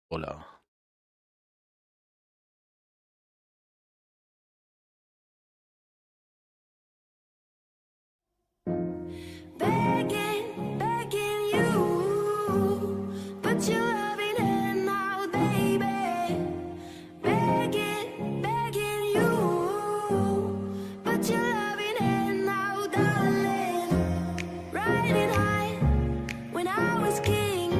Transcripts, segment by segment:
Hola. Begging you, put your loving hand out, baby. Begging you, put your loving hand out, darling. Riding high when I was king,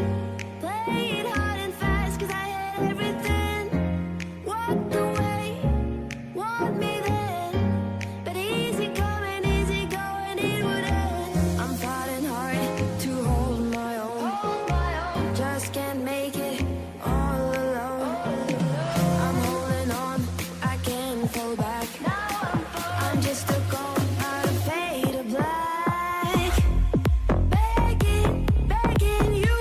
playing hard and fast 'cause I had everything. Walked away, want me then, but easy coming, easy going, it would end. I'm fighting hard to hold my own, just can't make it all alone. I'm holding on, I can't fall back. I'm just stuck on how to fade to black. Begging you,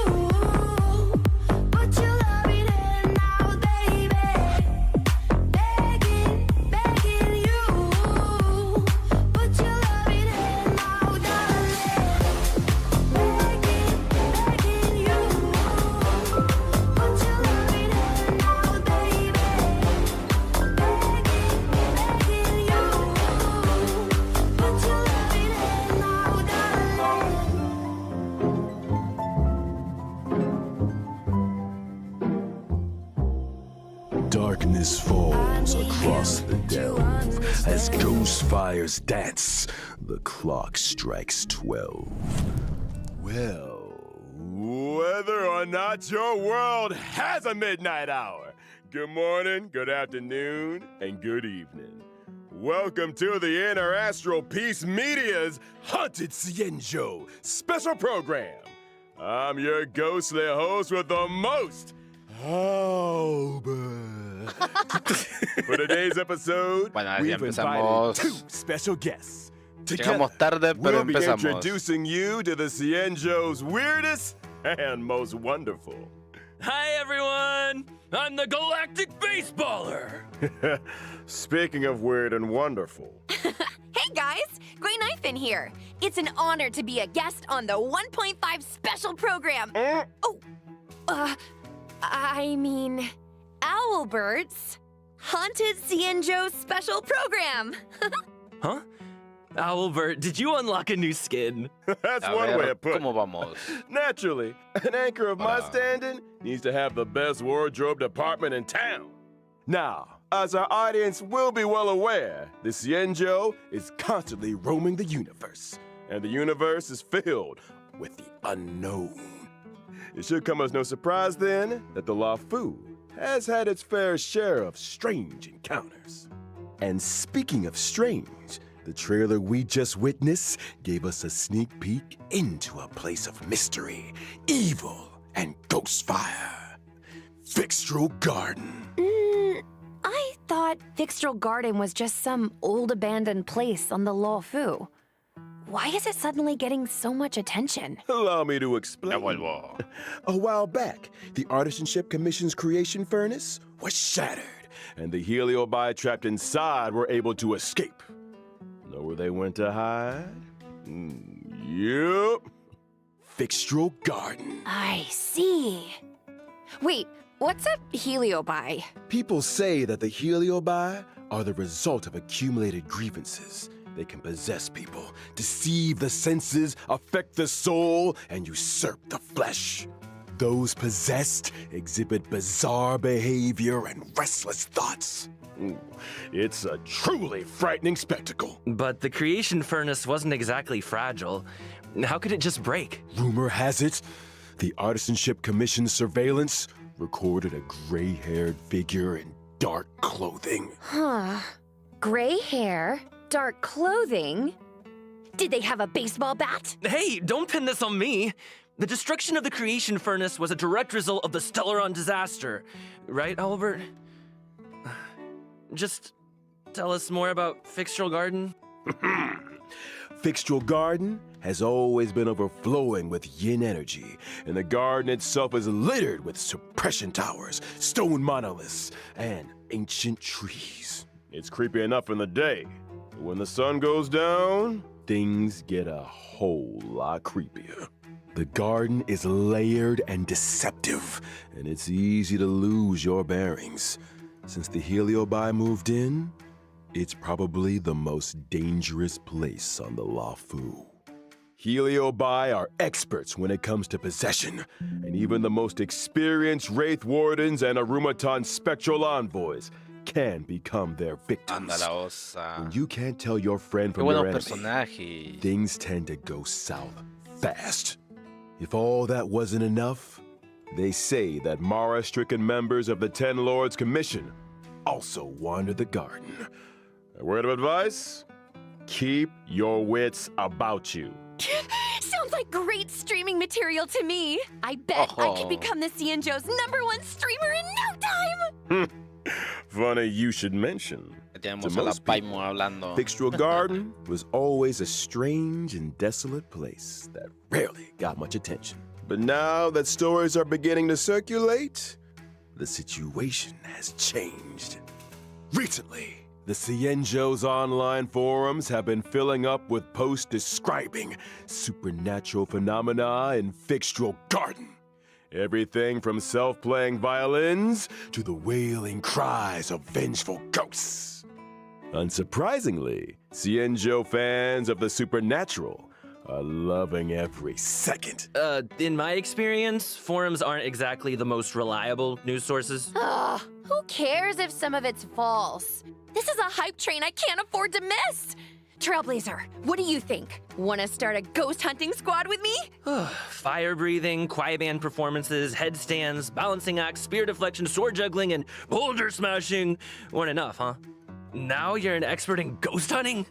put your loving hand out, baby. Begging you, put your loving hand out, darling. Begging you, put your loving hand out, baby. Begging you, put your loving hand out, darling. Darkness falls across the delve as ghost fires dance. The clock strikes 12. Well, whether or not your world has a midnight hour, good morning, good afternoon, and good evening. Welcome to the Interastral Peace Media's Haunted Cienjo special program. I'm your ghostly host with the most, Albert. For today's episode, Bueno, ya we've invited empezamos. two special guests. Llegamos tarde, pero We'll be empezamos. introducing you to the Cienjo's weirdest and most wonderful. Hi everyone! I'm the Galactic Baseballer! Speaking of weird and wonderful, Hey guys, Grey Knife in here. It's an honor to be a guest on the 1.5 special program. I mean, Owlbert's Haunted Cienjo special program. Huh? Owlbert, did you unlock a new skin? that's A one way ver, of putting ¿cómo it. vamos? Naturally, an anchor of my Hola. standing needs to have the best wardrobe department in town. Now, as our audience will be well aware, the Cienjo is constantly roaming the universe, and the universe is filled with the unknown. It should come as no surprise then that the Lafu has had its fair share of strange encounters. And speaking of strange, the trailer we just witnessed gave us a sneak peek into a place of mystery, evil, and ghost fire. Fixtral Garden. I thought Fixtral Garden was just some old abandoned place on the Luofu. Why is it suddenly getting so much attention? Allow me to Ya explain. vuelvo. A while back, the Artisanship Commission's creation furnace was shattered, and the heliobi trapped inside were able to escape. Know where they went to hide? Yup. Fixtral Garden. I see. Wait, what's a heliobi? People say that the heliobi are the result of accumulated grievances. They can possess people, deceive the senses, affect the soul, and usurp the flesh. Those possessed exhibit bizarre behavior and restless thoughts. It's a truly frightening spectacle. But the creation furnace wasn't exactly fragile. How could it just break? Rumor has it, the Artisanship Commission's surveillance recorded a gray-haired figure in dark clothing. Huh. Gray hair, dark clothing. Did they have a baseball bat? Hey, don't pin this on me! The destruction of the creation furnace was a direct result of the Stellaron disaster. Right, Albert? Just tell us more about Fixtral Garden? Fixtral Garden has always been overflowing with yin energy, and the garden itself is littered with suppression towers, stone monoliths, and ancient trees. It's creepy enough in the day, but when the sun goes down, things get a whole lot creepier. The garden is layered and deceptive, and it's easy to lose your bearings. Since the Heliobi moved in, it's probably the most dangerous place on the Lafu. Heliobi are experts when it comes to possession, and even the most experienced Wraith Wardens and Arumatan Spectral Envoys can become their victims. Anda la osa. When you can't tell your friend Qué from your buenos enemy, personajes. things tend to go south fast. If all that wasn't enough, they say that Mara-stricken members of the Ten Lords Commission also wander the garden. A word of advice? Keep your wits about you. Sounds like great streaming material to me. I bet I could become the Cienjo's #1 streamer in no time. Funny you should mention. Tenemos To a la most people, Paimon hablando. Fixtral Garden was always a strange and desolate place that rarely got much attention. But now that stories are beginning to circulate, the situation has changed. Recently, the Cienjo's online forums have been filling up with posts describing supernatural phenomena in Fixtral Garden. Everything from self-playing violins to the wailing cries of vengeful ghosts. Unsurprisingly, Cienjo fans of the supernatural are loving every second. In my experience, forums aren't exactly the most reliable news sources. Ugh, who cares if some of it's false? This is a hype train I can't afford to miss. Trailblazer, what do you think? Want to start a ghost hunting squad with me? Fire breathing, quiet band performances, headstands, balancing acts, spear deflection, sword juggling, and boulder smashing weren't enough, huh? Now you're an expert in ghost hunting?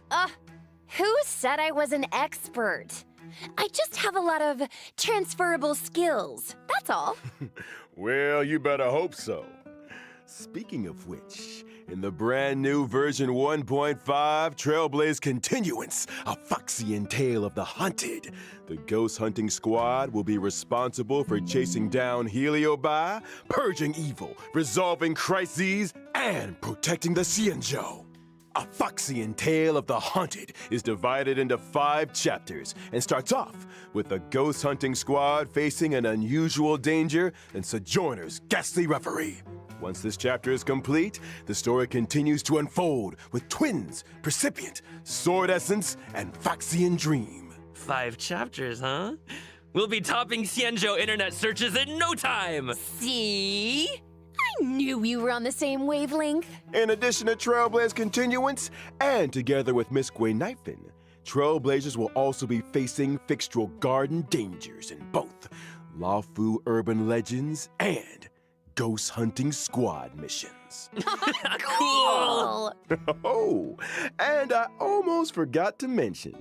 Who said I was an expert? I just have a lot of transferable skills, that's all. Well, you better hope so. Speaking of which, in the brand new version 1.5 Trailblaze Continuance, a Foxian Tale of the Hunted, the Ghost Hunting Squad will be responsible for chasing down Heliobi, purging evil, resolving crises, and protecting the Cienjo. A Foxian Tale of the Hunted is divided into 5 chapters and starts off with the Ghost Hunting Squad facing an unusual danger and Sojourner's ghastly reverie. Once this chapter is complete, the story continues to unfold with twins, Precipient, Sword Essence, and Foxian Dream. 5 chapters, huh? We'll be topping Cienjo internet searches in no time! See? I knew we were on the same wavelength. In addition to Trailblaze Continuance, and together with Miss Gwenifin, Trailblazers will also be facing Fixtral Garden dangers in both Lafu Urban Legends and Ghost Hunting Squad missions. Cool! Oh, and I almost forgot to mention,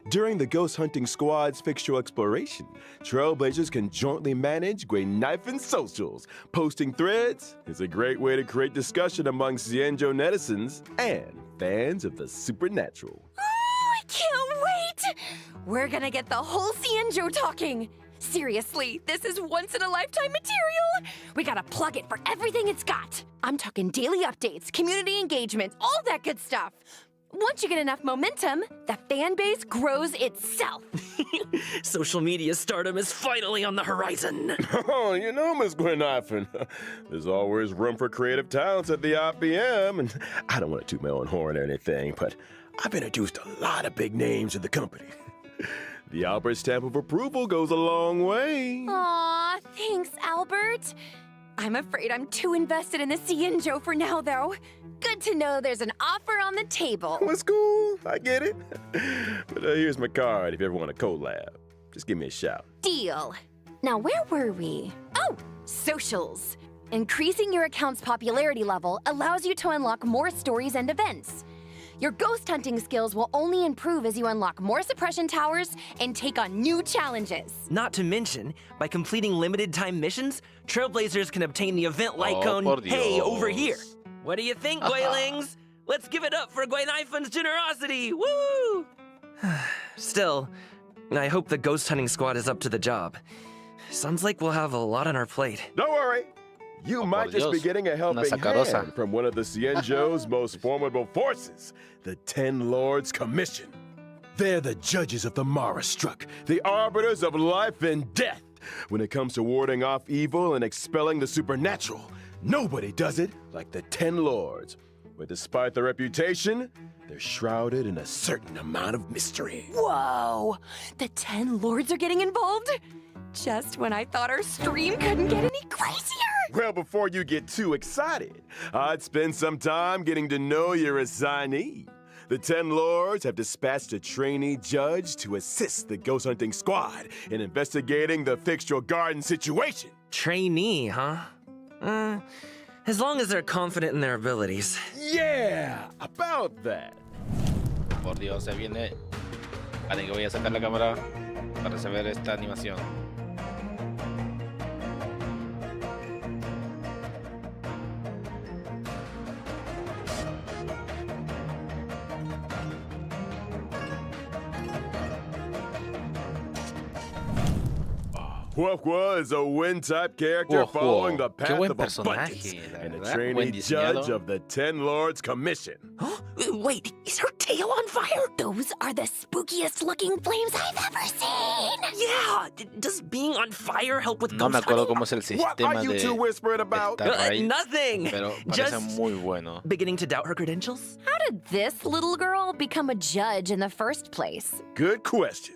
during the Ghost Hunting Squad's fixtural exploration, Trailblazers can jointly manage Gwenifin socials. Posting threads is a great way to create discussion among Cienjo netizens and fans of the supernatural. I can't wait! We're gonna get the whole Cienjo talking. Seriously, this is once-in-a-lifetime material. We gotta plug it for everything it's got. I'm talking daily updates, community engagement, all that good stuff. Once you get enough momentum, the fan base grows itself. Social media stardom is finally on the horizon. Oh, you know, Miss Gwenifin, there's always room for creative talents at the IPM, and I don't want to toot my own horn or anything, but I've introduced a lot of big names in the company. The Albert stamp of approval goes a long way. Aw, thanks, Albert. I'm afraid I'm too invested in the Cienjo for now, though. Good to know there's an offer on the table. Well, it's cool, I get it. But here's my card if you ever want a collab. Just give me a shout. Deal. Now, where were we? Oh, socials. Increasing your account's popularity level allows you to unlock more stories and events. Your ghost hunting skills will only improve as you unlock more suppression towers and take on new challenges. Not to mention, by completing limited time missions, Trailblazers can obtain the event por icon, "Hey, Dios. over here." What do you think, Gwailings? Let's give it up for Gwenifin's generosity! Woo! Still, I hope the ghost hunting squad is up to the job. Sounds like we'll have a lot on our plate. Don't worry. You might just be Dios. getting a helping Una sacarosa. hand from one of the Cienjo's most formidable forces, the Ten Lords Commission. They're the judges of the Mara Struck, the arbiters of life and death. When it comes to warding off evil and expelling the supernatural, nobody does it like the 10 Lords. But despite their reputation, they're shrouded in a certain amount of mystery. Whoa! The 10 lords are getting involved? Just when I thought our stream couldn't get any crazier! Well, before you get too excited, I'd spend some time getting to know your assignee. The 10 Lords have dispatched a trainee judge to assist the ghost hunting squad in investigating the Fixtral Garden situation. Trainee, huh? As long as they're confident in their abilities. Yeah, about that. Por Dios, se viene. Así que voy a sacar la cámara para ver esta animación. Huahua is a wind-type character Huahua. following the Qué path buen of abundance personaje, la and a verdad, trainee buen diseñado. judge of the 10 Lords Commission. Wait, is her tail on fire? Those are the spookiest looking flames I've ever seen! Yeah! Does being on fire help with No ghost me acuerdo hunting? cómo es el What sistema are you de two whispering about? estar ahí, Nothing! pero parece Just muy bueno. beginning to doubt her credentials? How did this little girl become a judge in the first place? Good question.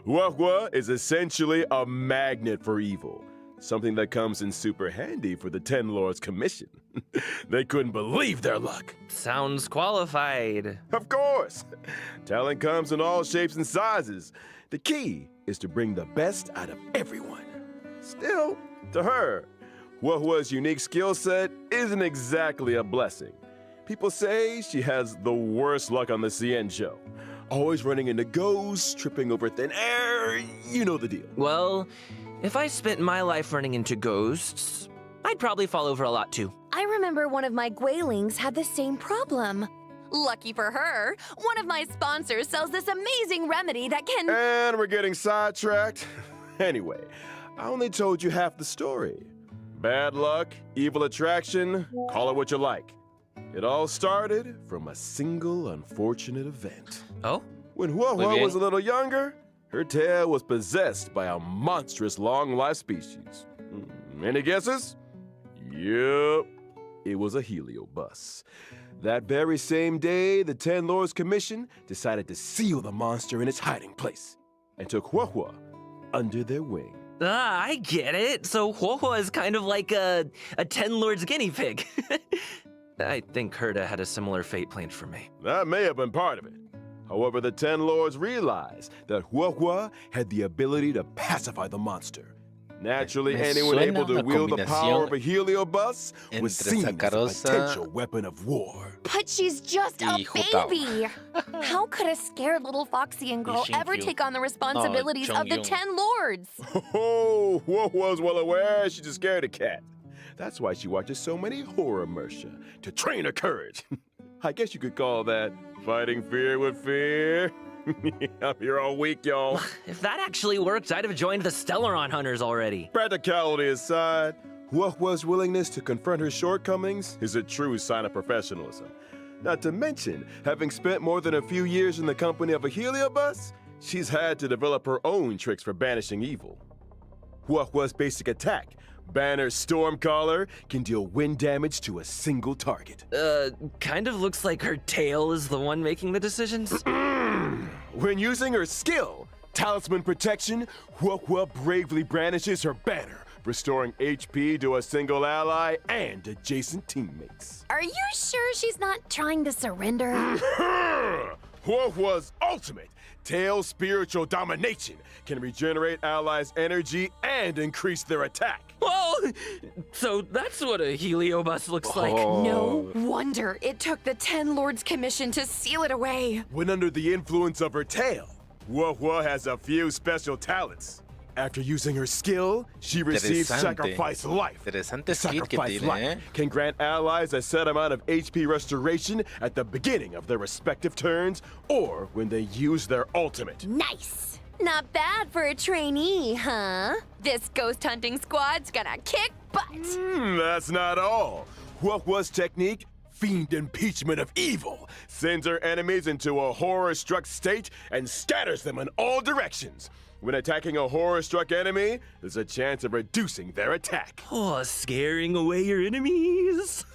Huahua is essentially a magnet for evil. Something that comes in super handy for the 10 Lords Commission. They couldn't believe their luck. Sounds qualified. Of course. Talent comes in all shapes and sizes. The key is to bring the best out of everyone. Still, to her, Huahua's unique skill set isn't exactly a blessing. People say she has the worst luck on the Cienjo. Always running into ghosts, tripping over thin air, you know the deal. Well, if I spent my life running into ghosts, I'd probably fall over a lot too. I remember one of my Gwailings had the same problem. Lucky for her, one of my sponsors sells this amazing remedy that can... And we're getting sidetracked. Anyway, I only told you half the story. Bad luck, evil attraction, call it what you like. It all started from a single unfortunate event. Oh? When Muy Huahua bien. was a little younger, her tail was possessed by a monstrous long-life species. Any guesses? Yep, it was a heliobus. That very same day, the 10 Lords Commission decided to seal the monster in its hiding place and took Huahua under their wing. Ah, I get it. So Huohuo is kind of like a 10 Lords guinea pig. I think Herda had a similar fate planned for me. That may have been part of it. However, the 10 Lords realized that Huahua had the ability to pacify the monster. Naturally, Me anyone suena able to una wield the power of a combinación heliobus was entre seen as a Sacarosa potential weapon of war. But she's just a Y Jutao. baby! How could a scared little Foxian girl Xingqiu. ever take on the responsibilities of the Chongyun. 10 Lords? Oh, Huahua's well aware she's a scaredy cat. That's why she watches so many horror mercia, to train her courage. I guess you could call that fighting fear with fear. I'm here all week, y'all. If that actually worked, I'd have joined the Stellaron Hunters already. Practicality aside, Huahua's willingness to confront her shortcomings is a true sign of professionalism. Not to mention, having spent more than a few years in the company of a heliobus, she's had to develop her own tricks for banishing evil. Huahua's basic attack, Banner's Stormcaller, can deal wind damage to a single target. Kind of looks like her tail is the one making the decisions. When using her skill, Talisman Protection, Huahua bravely brandishes her banner, restoring HP to a single ally and adjacent teammates. Are you sure she's not trying to surrender? Huahua's ultimate, Tail Spiritual Domination, can regenerate allies' energy and increase their attack. Whoa! So that's what a heliobus looks like. No wonder it took the 10 Lords Commission to seal it away. When under the influence of her tail, Huahua has a few special talents. After using her skill, she receives Interesante. Sacrifice Life. Interesante skill que Sacrifice tiene, Life can grant allies a set amount of HP restoration at the beginning of their respective turns or when they use their ultimate. Nice. Not bad for a trainee, huh? This ghost hunting squad's gonna kick butt. That's not all. Huahua's technique, fiend impeachment of evil, sends her enemies into a horror-struck state and scatters them in all directions. When attacking a horror-struck enemy, there's a chance of reducing their attack. Oh, scaring away your enemies.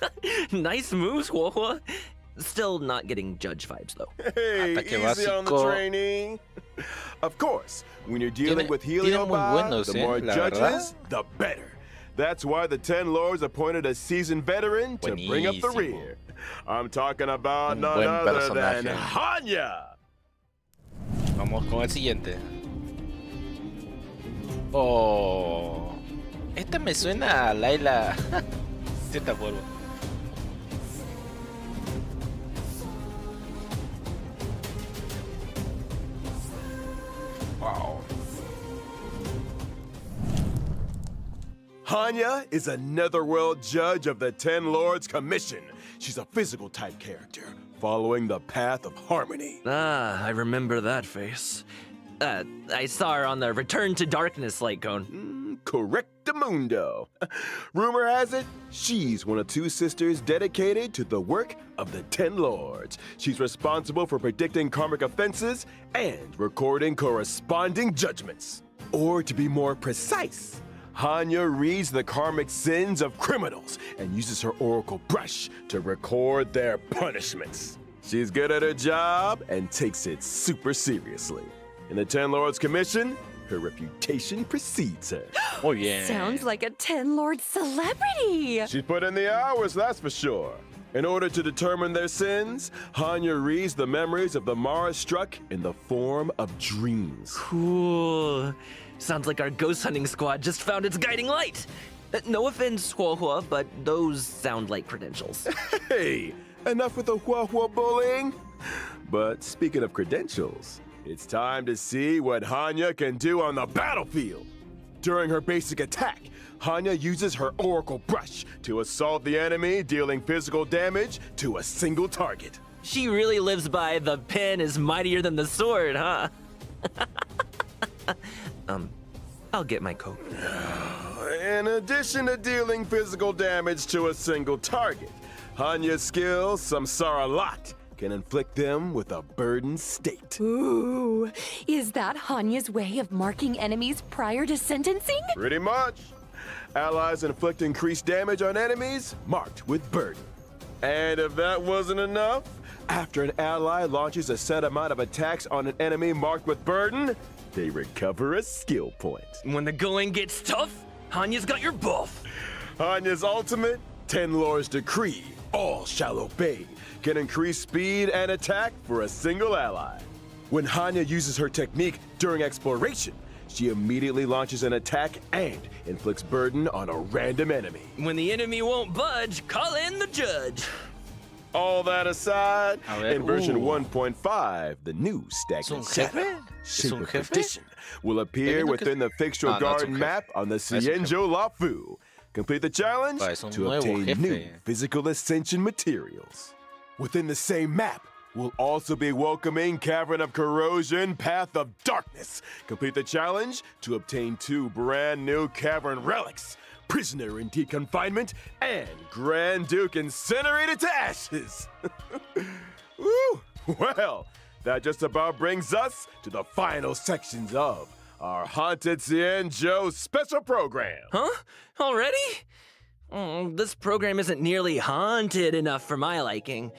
Nice moves, Huohuo. Still not getting judge vibes, though. Hey, Ataque easy on the básico. training. Of course, when you're dealing with tiene muy Heliobot, buenos, the more la judges, the better. That's why the 10 Lords appointed a seasoned veteran to bring up the Buenísimo. rear. I'm talking about Un none buen other than personaje. Hanya. Vamos con el siguiente. Oh. Esta me suena a Layla. Cierta forma. Wow. Hanya is a netherworld judge of the 10 Lords Commission. She's a physical type character, following the path of harmony. Ah, I remember that face. I saw her on the Return to Darkness light cone. Correctamundo. Rumor has it, she's one of 2 sisters dedicated to the work of the 10 Lords. She's responsible for predicting karmic offenses and recording corresponding judgments. Or to be more precise, Hanya reads the karmic sins of criminals and uses her oracle brush to record their punishments. She's good at her job and takes it super seriously. In the 10 Lords Commission, her reputation precedes her. Muy bien. Sounds like a 10 Lord celebrity. She's put in the hours, that's for sure. In order to determine their sins, Hanya reads the memories of the Mara struck in the form of dreams. Cool. Sounds like our ghost hunting squad just found its guiding light. No offense, Huohuo, but those sound like credentials. Hey, enough with the hua-hua bullying. But speaking of credentials, it's time to see what Hanya can do on the battlefield. During her basic attack, Hanya uses her oracle brush to assault the enemy, dealing physical damage to a single target. She really lives by the pen is mightier than the sword, huh? I'll get my coat. In addition to dealing physical damage to a single target, Hanya's skill, Samsara Lot, can inflict them with a burdened state. Ooh, is that Hanya's way of marking enemies prior to sentencing? Pretty much. Allies inflict increased damage on enemies marked with burden. And if that wasn't enough, after an ally launches a set amount of attacks on an enemy marked with burden, they recover a skill point. When the going gets tough, Hanya's got your buff. Hanya's ultimate, 10 Lords Decree, all shall obey, can increase speed and attack for a single ally. When Hanya uses her technique during exploration, she immediately launches an attack and inflicts burden on a random enemy. When the enemy won't budge, call in the judge. All that aside, A ver, in version ooh. 1.5, the new ¿Es un stagnant jefe? shadow, ¿Es shape un of jefe? perdition, will appear viendo que within the fixture Ah, no, es un garden jefe. map on the es un jefe. Cienjo Lafu. Complete the challenge Ah, es un to nuevo obtain jefe. new physical ascension materials. Within the same map, we'll also be welcoming Cavern of Corrosion, Path of Darkness. Complete the challenge to obtain 2 brand new cavern relics, Prisoner in Deep Confinement and Grand Duke Incinerated to Ashes. Woo! Well, that just about brings us to the final sections of our Haunted Cienjo special program. Huh? Already? This program isn't nearly haunted enough for my liking.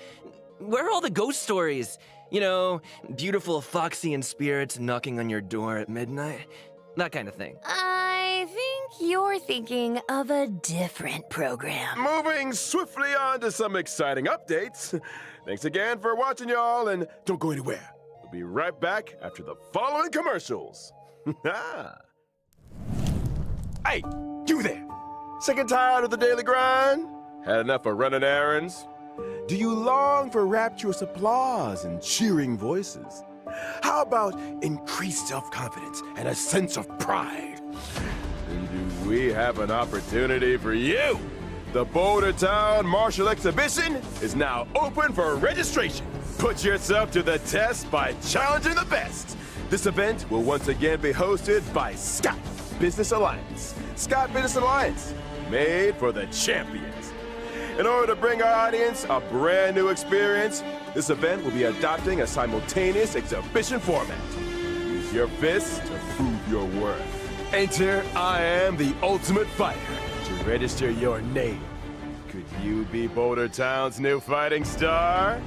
Where are all the ghost stories? You know, beautiful Foxian spirits knocking on your door at midnight? That kind of thing. I think you're thinking of a different program. Moving swiftly on to some exciting updates. Thanks again for watching, y'all, and don't go anywhere. We'll be right back after the following commercials. Hey, you there! Sick and tired of the daily grind? Had enough of running errands? Do you long for rapturous applause and cheering voices? How about increased self-confidence and a sense of pride? Then do we have an opportunity for you? The Boulder Town Martial Exhibition is now open for registration. Put yourself to the test by challenging the best. This event will once again be hosted by Scott Business Alliance. Scott Business Alliance, made for the champions. In order to bring our audience a brand new experience, this event will be adopting a simultaneous exhibition format. Use your fists to prove your worth. Enter I Am the Ultimate Fighter to register your name. Could you be Boulder Town's new fighting star?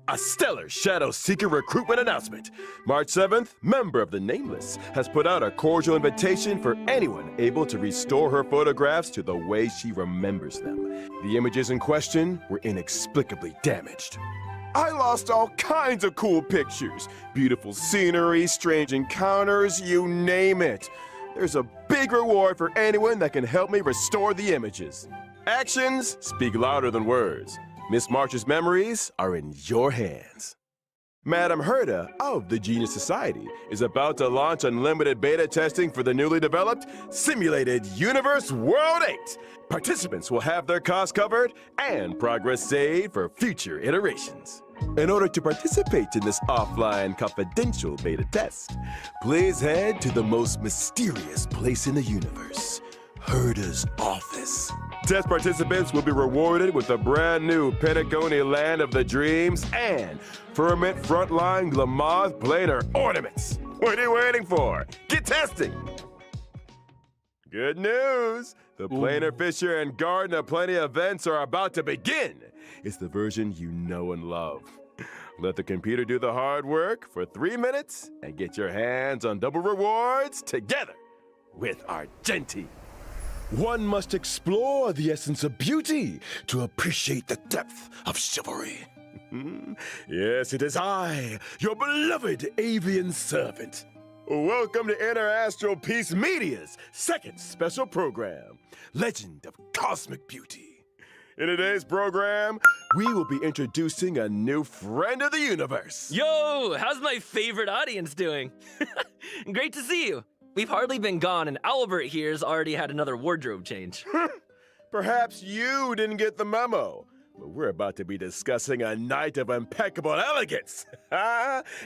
A stellar Shadow Seeker recruitment announcement. March 7th, member of the Nameless has put out a cordial invitation for anyone able to restore her photographs to the way she remembers them. The images in question were inexplicably damaged. I lost all kinds of cool pictures. Beautiful scenery, strange encounters, you name it. There's a big reward for anyone that can help me restore the images. Actions speak louder than words. Miss March's memories are in your hands. Madam Herda of the Genius Society is about to launch unlimited beta testing for the newly developed Simulated Universe World 8. Participants will have their costs covered and progress saved for future iterations. In order to participate in this offline confidential beta test, please head to the most mysterious place in the universe, Herda's office. Test participants will be rewarded with a brand new Pentagony Land of the Dreams and Firmament Frontline Glamoth Planar Ornaments. What are you waiting for? Get testing! Good news! The Planar Fisher and Garden of Plenty events are about to begin. It's the version you know and love. Let the computer do the hard work for 3 minutes and get your hands on double rewards together with Argenti. One must explore the essence of beauty to appreciate the depth of chivalry. Yes, it is I, your beloved avian servant. Welcome to Interastral Peace Media's second special program, Legend of Cosmic Beauty. In today's program, we will be introducing a new friend of the universe. Yo, how's my favorite audience doing? Great to see you. We've hardly been gone, and Albert here's already had another wardrobe change. Perhaps you didn't get the memo, but we're about to be discussing a night of impeccable elegance.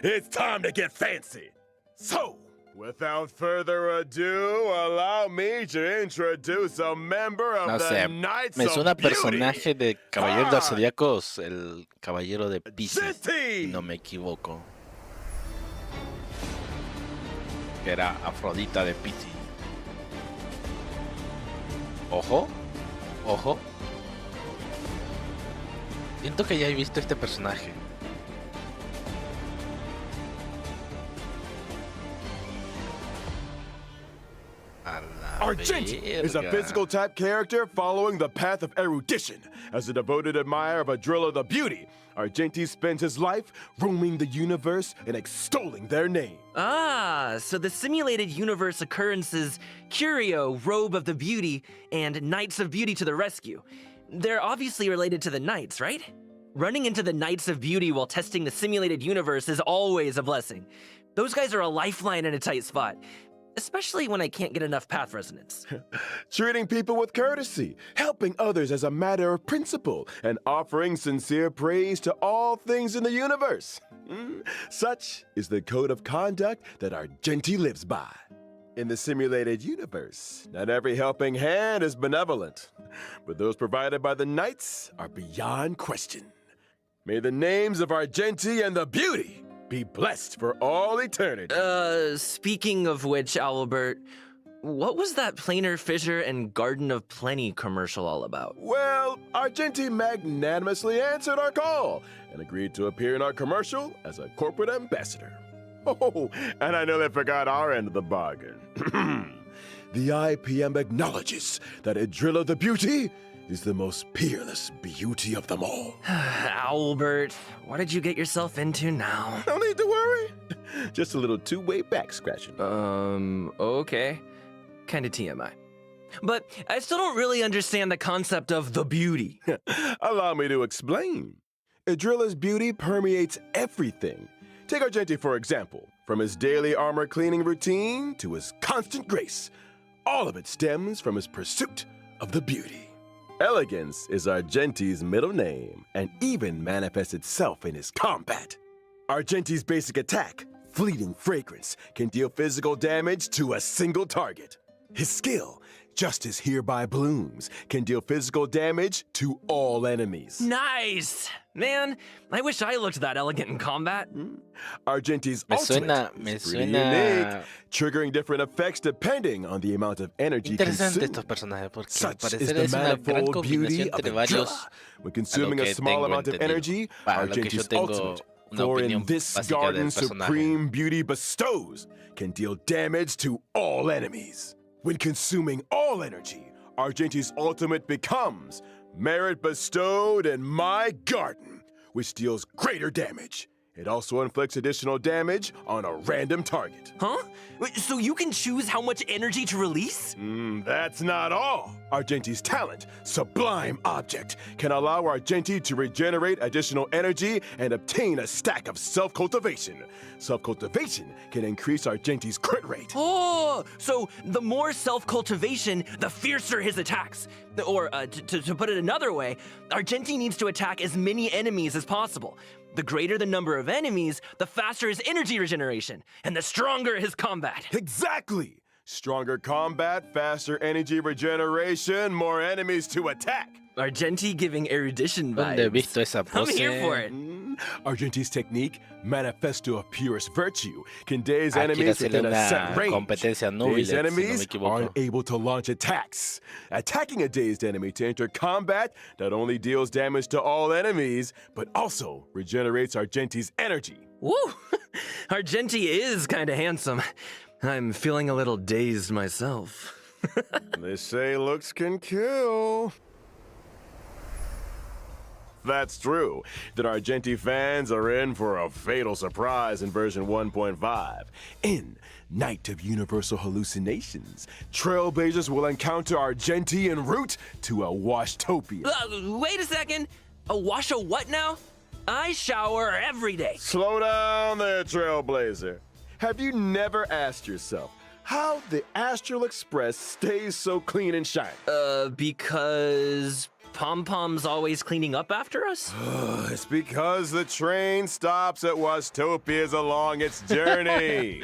It's time to get fancy. So, without further ado, allow me to introduce a member of No the sé, Knights me of suena Beauty. personaje de Caballero del Zodíacos, el Caballero de Pisces, Argenti! si no me equivoco. Que era Afrodita de Pisces. Ojo, ojo. Siento que ya he visto este personaje. A la Argenti is a verga. physical type character following the path of erudition. As a devoted admirer of Adrilla the Beauty, Argenti spends his life roaming the universe and extolling their name. Ah, so the simulated universe occurrences Curio, Robe of the Beauty, and Knights of Beauty to the rescue. They're obviously related to the Knights, right? Running into the Knights of Beauty while testing the simulated universe is always a blessing. Those guys are a lifeline in a tight spot, especially when I can't get enough path resonance. Treating people with courtesy, helping others as a matter of principle, and offering sincere praise to all things in the universe. Such is the code of conduct that Argenti lives by. In the simulated universe, not every helping hand is benevolent, but those provided by the Knights are beyond question. May the names of Argenti and the Beauty be blessed for all eternity. Speaking of which, Albert, what was that Planar Fissure and Garden of Plenty commercial all about? Well, Argenti magnanimously answered our call and agreed to appear in our commercial as a corporate ambassador. Oh, and I nearly forgot our end of the bargain. The IPM acknowledges that Adrilla the Beauty is the most peerless beauty of them all. Albert, what did you get yourself into now? No need to worry. Just a little two-way back scratching. Okay. Kinda TMI. But I still don't really understand the concept of the beauty. Allow me to explain. Adrilla's beauty permeates everything. Take Argenti, for example. From his daily armor cleaning routine to his constant grace, all of it stems from his pursuit of the beauty. Elegance is Argenti's middle name and even manifests itself in his combat. Argenti's basic attack, Fleeting Fragrance, can deal physical damage to a single target. His skill, Justice Hereby Blooms, can deal physical damage to all enemies. Nice! Man, I wish I looked that elegant in combat. Argenti's Me ultimate suena- is me pretty suena- unique, triggering different effects depending on the amount of energy Interesante consumed. estos personajes porque al Such is parecer the es una gran manifold beauty combinación of entre the varios draw. When consuming que a small tengo amount of entendido. energy, Para lo que yo Argenti's tengo ultimate, una for in opinión this básica del garden personaje. supreme beauty bestows, can deal damage to all enemies. When consuming all energy, Argenti's ultimate becomes Merit Bestowed in My Garden, which deals greater damage. It also inflicts additional damage on a random target. Huh? Wait, so you can choose how much energy to release? That's not all. Argenti's talent, Sublime Object, can allow Argenti to regenerate additional energy and obtain a stack of self-cultivation. Self-cultivation can increase Argenti's crit rate. Oh, so the more self-cultivation, the fiercer his attacks. Or, to put it another way, Argenti needs to attack as many enemies as possible. The greater the number of enemies, the faster his energy regeneration, and the stronger his combat. Exactly! Stronger combat, faster energy regeneration, more enemies to attack. Argenti giving erudition ¿Dónde he vibes. visto esa I'm pose? here for it. Argenti's technique, Manifesto of Purest Virtue, can daze Ah, quiere enemies hacerle within a una set range. competencia Nubile, Dazed si no me enemies equivoco. aren't able to launch attacks. Attacking a dazed enemy to enter combat not only deals damage to all enemies, but also regenerates Argenti's energy. Woo! Argenti is kinda handsome. I'm feeling a little dazed myself. They say looks can kill. That's true, that Argenti fans are in for a fatal surprise in version 1.5. In Night of Universal Hallucinations, Trailblazers will encounter Argenti en route to a Washtopia. Wait a second. A wash a what now? I shower every day. Slow down there, Trailblazer. Have you never asked yourself how the Astral Express stays so clean and shiny? Because Pom Pom's always cleaning up after us? It's because the train stops at Washtopias along its journey.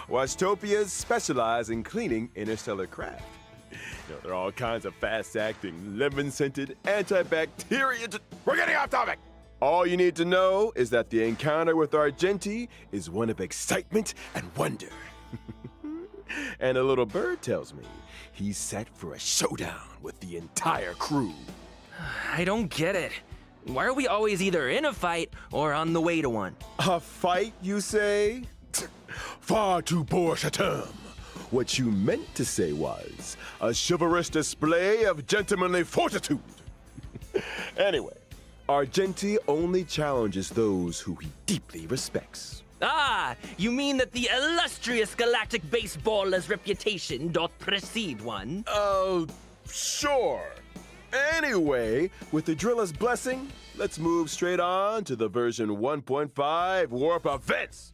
Washtopias specialize in cleaning interstellar craft. You know, there are all kinds of fast-acting, lemon-scented, antibacterial... We're getting off topic! All you need to know is that the encounter with Argenti is one of excitement and wonder. And a little bird tells me he's set for a showdown with the entire crew. I don't get it. Why are we always either in a fight or on the way to one? A fight, you say? Far too bourge a term. What you meant to say was a chivalrous display of gentlemanly fortitude. Anyway, Argenti only challenges those who he deeply respects. Ah, you mean that the illustrious galactic baseballer's reputation doth precede one? Sure. Anyway, with the driller's blessing, let's move straight on to the version 1.5 warp events.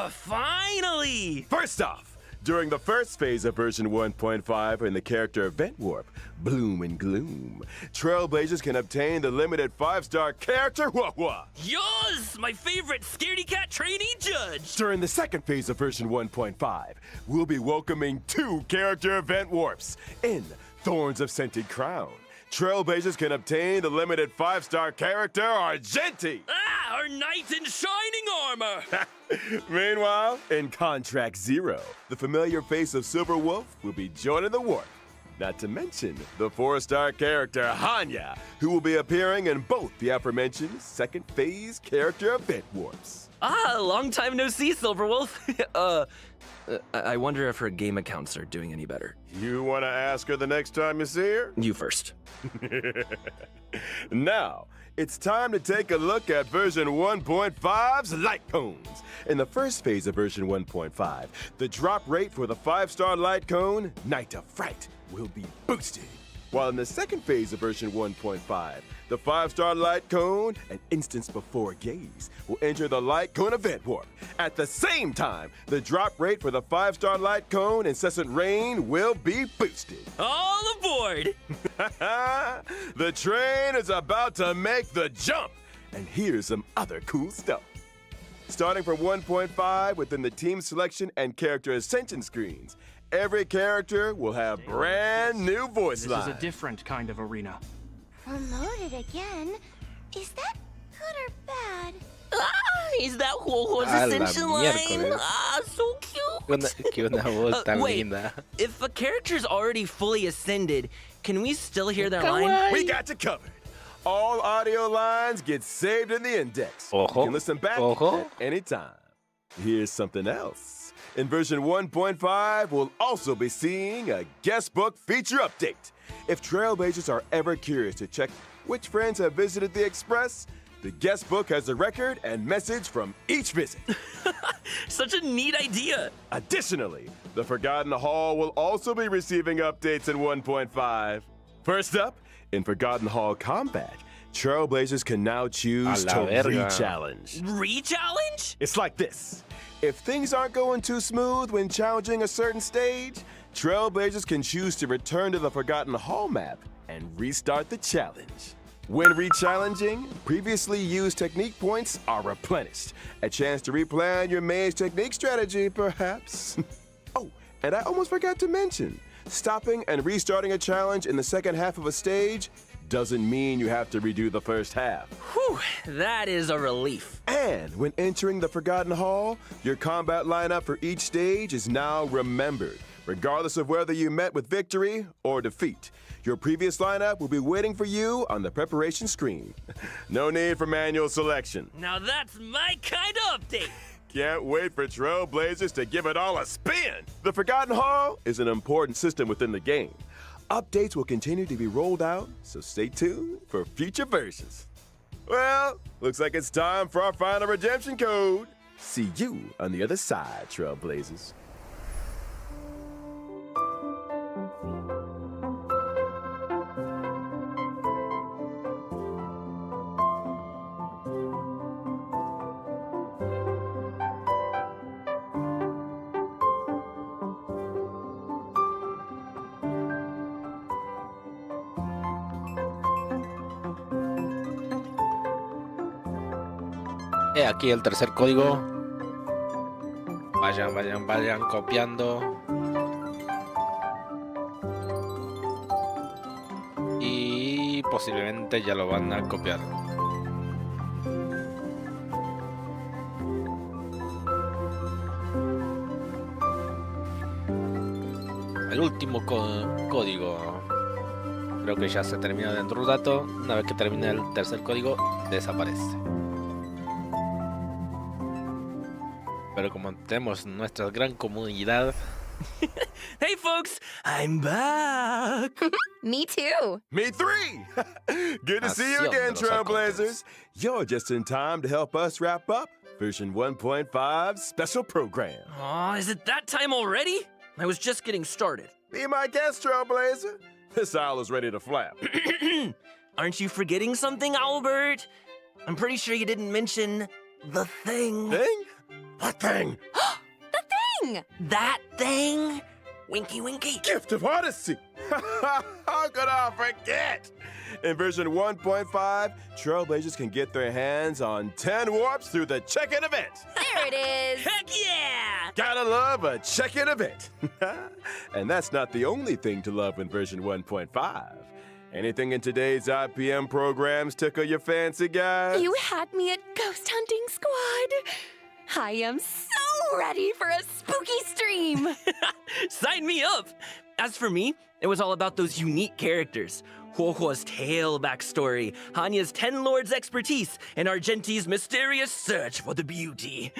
Finally! First off, during the first phase of version 1.5 in the character event warp, Bloom and Gloom, Trailblazers can obtain the limited 5-star character Wah-Wah. Yours, my favorite scaredy cat trainee judge! During the second phase of version 1.5, we'll be welcoming 2 character event warps. In Thorns of Scented Crown, Trailblazers can obtain the limited 5-star character Argenti. Ah, our knight in shining armor! Meanwhile, in Contract Zero, the familiar face of Silverwolf will be joining the warp. Not to mention the 4-star character Hanya, who will be appearing in both the aforementioned second phase character event warps. Ah, long time no see, Silverwolf. I wonder if her game accounts are doing any better. You want to ask her the next time you see her? You first. Now, it's time to take a look at version 1.5's light cones. In the first phase of version 1.5, the drop rate for the 5-star light cone, Night of Fright, will be boosted. While in the second phase of version 1.5, the 5-star light cone, an instance before gaze, will enter the light cone event warp. At the same time, the drop rate for the 5-star light cone, Incessant Rain, will be boosted. All aboard! The train is about to make the jump. And here's some other cool stuff. Starting from 1.5 within the team selection and character ascension screens, every character will have brand new voice This lines. is a different kind of arena. Promoted again? Is that good or bad? Is that Huohuo's A la ascension line? miércoles. So cute. Que una voz tan wait, linda. if a character's already fully ascended, can we still hear their line? We got you covered. All audio lines get saved in the index. Ojo. You can listen back Ojo. at any time. Here's something else. In version 1.5, we'll also be seeing a guest book feature update. If Trailblazers are ever curious to check which friends have visited the Express, the guest book has a record and message from each visit. Such a neat idea. Additionally, the Forgotten Hall will also be receiving updates in 1.5. First up, in Forgotten Hall Combat, Trailblazers can now choose A la to verga. re-challenge. Re-challenge? It's like this. If things aren't going too smooth when challenging a certain stage, Trailblazers can choose to return to the Forgotten Hall map and restart the challenge. When re-challenging, previously used technique points are replenished. A chance to replan your maze technique strategy, perhaps. Oh, and I almost forgot to mention, stopping and restarting a challenge in the second half of a stage doesn't mean you have to redo the first half. Whew, that is a relief. And when entering the Forgotten Hall, your combat lineup for each stage is now remembered, regardless of whether you met with victory or defeat. Your previous lineup will be waiting for you on the preparation screen. No need for manual selection. Now that's my kind of update. Can't wait for Trailblazers to give it all a spin. The Forgotten Hall is an important system within the game. Updates will continue to be rolled out, so stay tuned for future versions. Well, looks like it's time for our final redemption code. See you on the other side, Trailblazers. He aquí el tercer código. Vayan copiando. Y posiblemente ya lo van a copiar. El último código. Creo que ya se termina dentro de un rato. Una vez que termine el tercer código, desaparece. Pero como tenemos nuestra gran comunidad. Hey folks, I'm back. Me too. Me three! Good to see you Nación again, de los Trailblazers. You're just in time to help us wrap up version 1.5 special program. Aw, is it that time already? I was just getting started. Be my guest, Trailblazer. This owl is ready to flap. Aren't you forgetting something, Albert? I'm pretty sure you didn't mention the thing. Thing? What thing? Thing! That thing? Winky winky. Gift of Odyssey! How could I forget? In version 1.5, Trailblazers can get their hands on 10 warps through the check-in event. There it is. Heck yeah! Gotta love a check-in event. And that's not the only thing to love in version 1.5. Anything in today's IPM programs tickle your fancy, guys? You had me at Ghost Hunting Squad. I am so ready for a spooky stream. Sign me up! As for me, it was all about those unique characters. Huohuo's tale backstory, Hanya's 10 Lords' expertise, and Argenti's mysterious search for the beauty.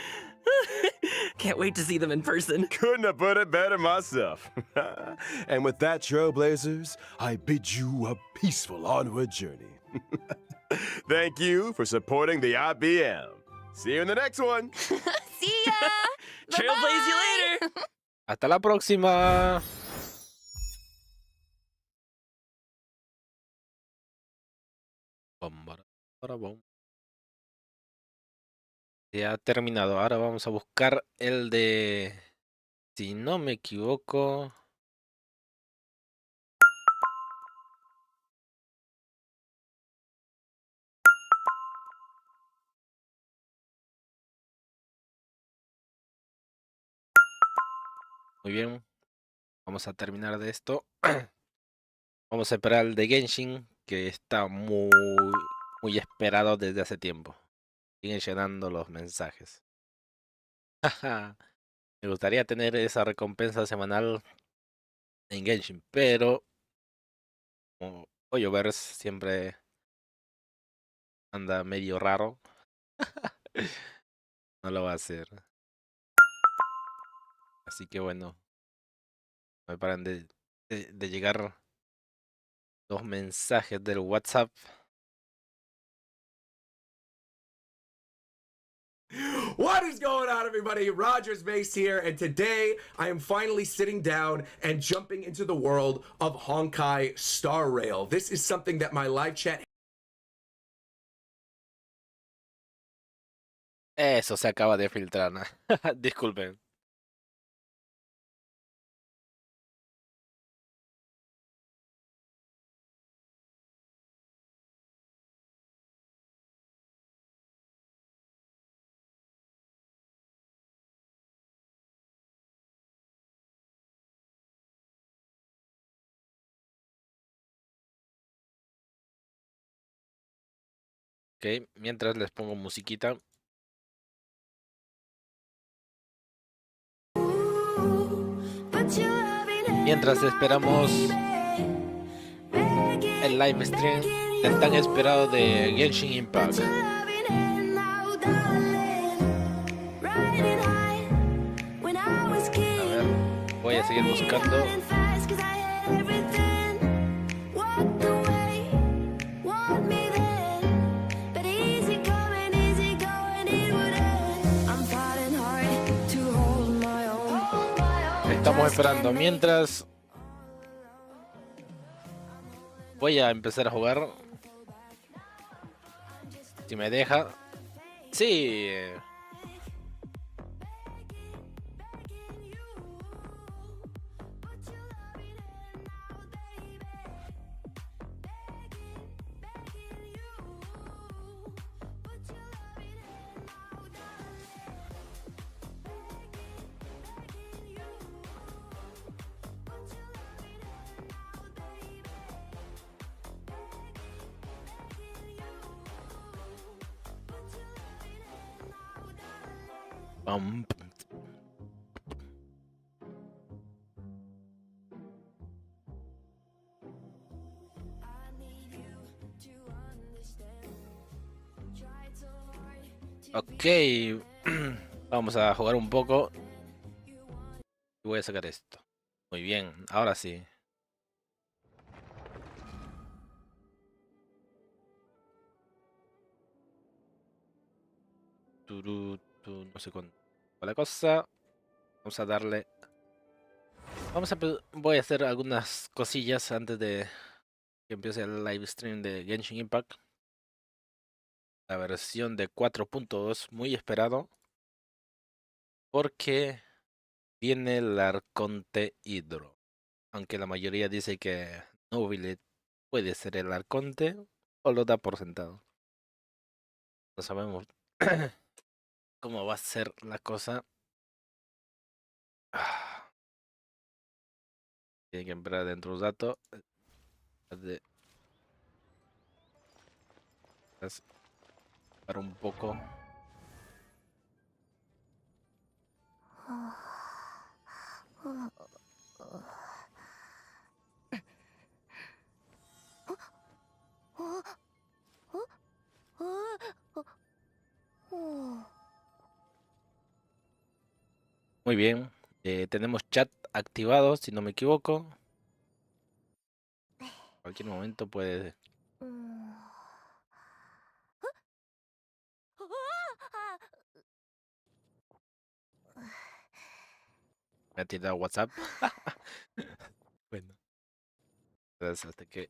Can't wait to see them in person. Couldn't have put it better myself. And with that, Trailblazers, I bid you a peaceful onward journey. Thank you for supporting the IBM. See you in the next one. See ya. Trailblaze you later! Hasta la próxima. Ya ha terminado. Ahora vamos a buscar el de, si no me equivoco, Muy bien. Vamos a terminar de esto. Vamos a esperar el de Genshin, que está muy esperado desde hace tiempo. Siguen llenando los mensajes. Me gustaría tener esa recompensa semanal en Genshin, pero como Hoyoverse siempre anda medio raro, no lo va a hacer. Así que bueno, me paran de llegar los mensajes del WhatsApp. What is going on, everybody? Rogers Base here, and today I am finally sitting down and jumping into the world of Honkai Star Rail. This is something that my live chat. Eso se acaba de filtrar. ¿No? Disculpen. Ok, mientras les pongo musiquita. Mientras esperamos el live stream del tan esperado de Genshin Impact. A ver, voy a seguir buscando. Estamos esperando. Mientras voy a empezar a jugar. Si me deja. Sí. Pam, pam. Ok, vamos a jugar un poco. Y voy a sacar esto. Muy bien, ahora sí. No sé con la cosa. Vamos a darle. Voy a hacer algunas cosillas antes de que empiece el live stream de Genshin Impact. La versión de 4.2, muy esperado. Porque viene el Arconte Hidro. Aunque la mayoría dice que Nobile puede ser el Arconte o lo da por sentado. No sabemos cómo va a ser la cosa. Tiene que entrar dentro de un dato. Para un poco. Muy bien. Tenemos chat activado, si no me equivoco. En cualquier momento puede. Me ha tirado WhatsApp. Bueno. Entonces, hasta que.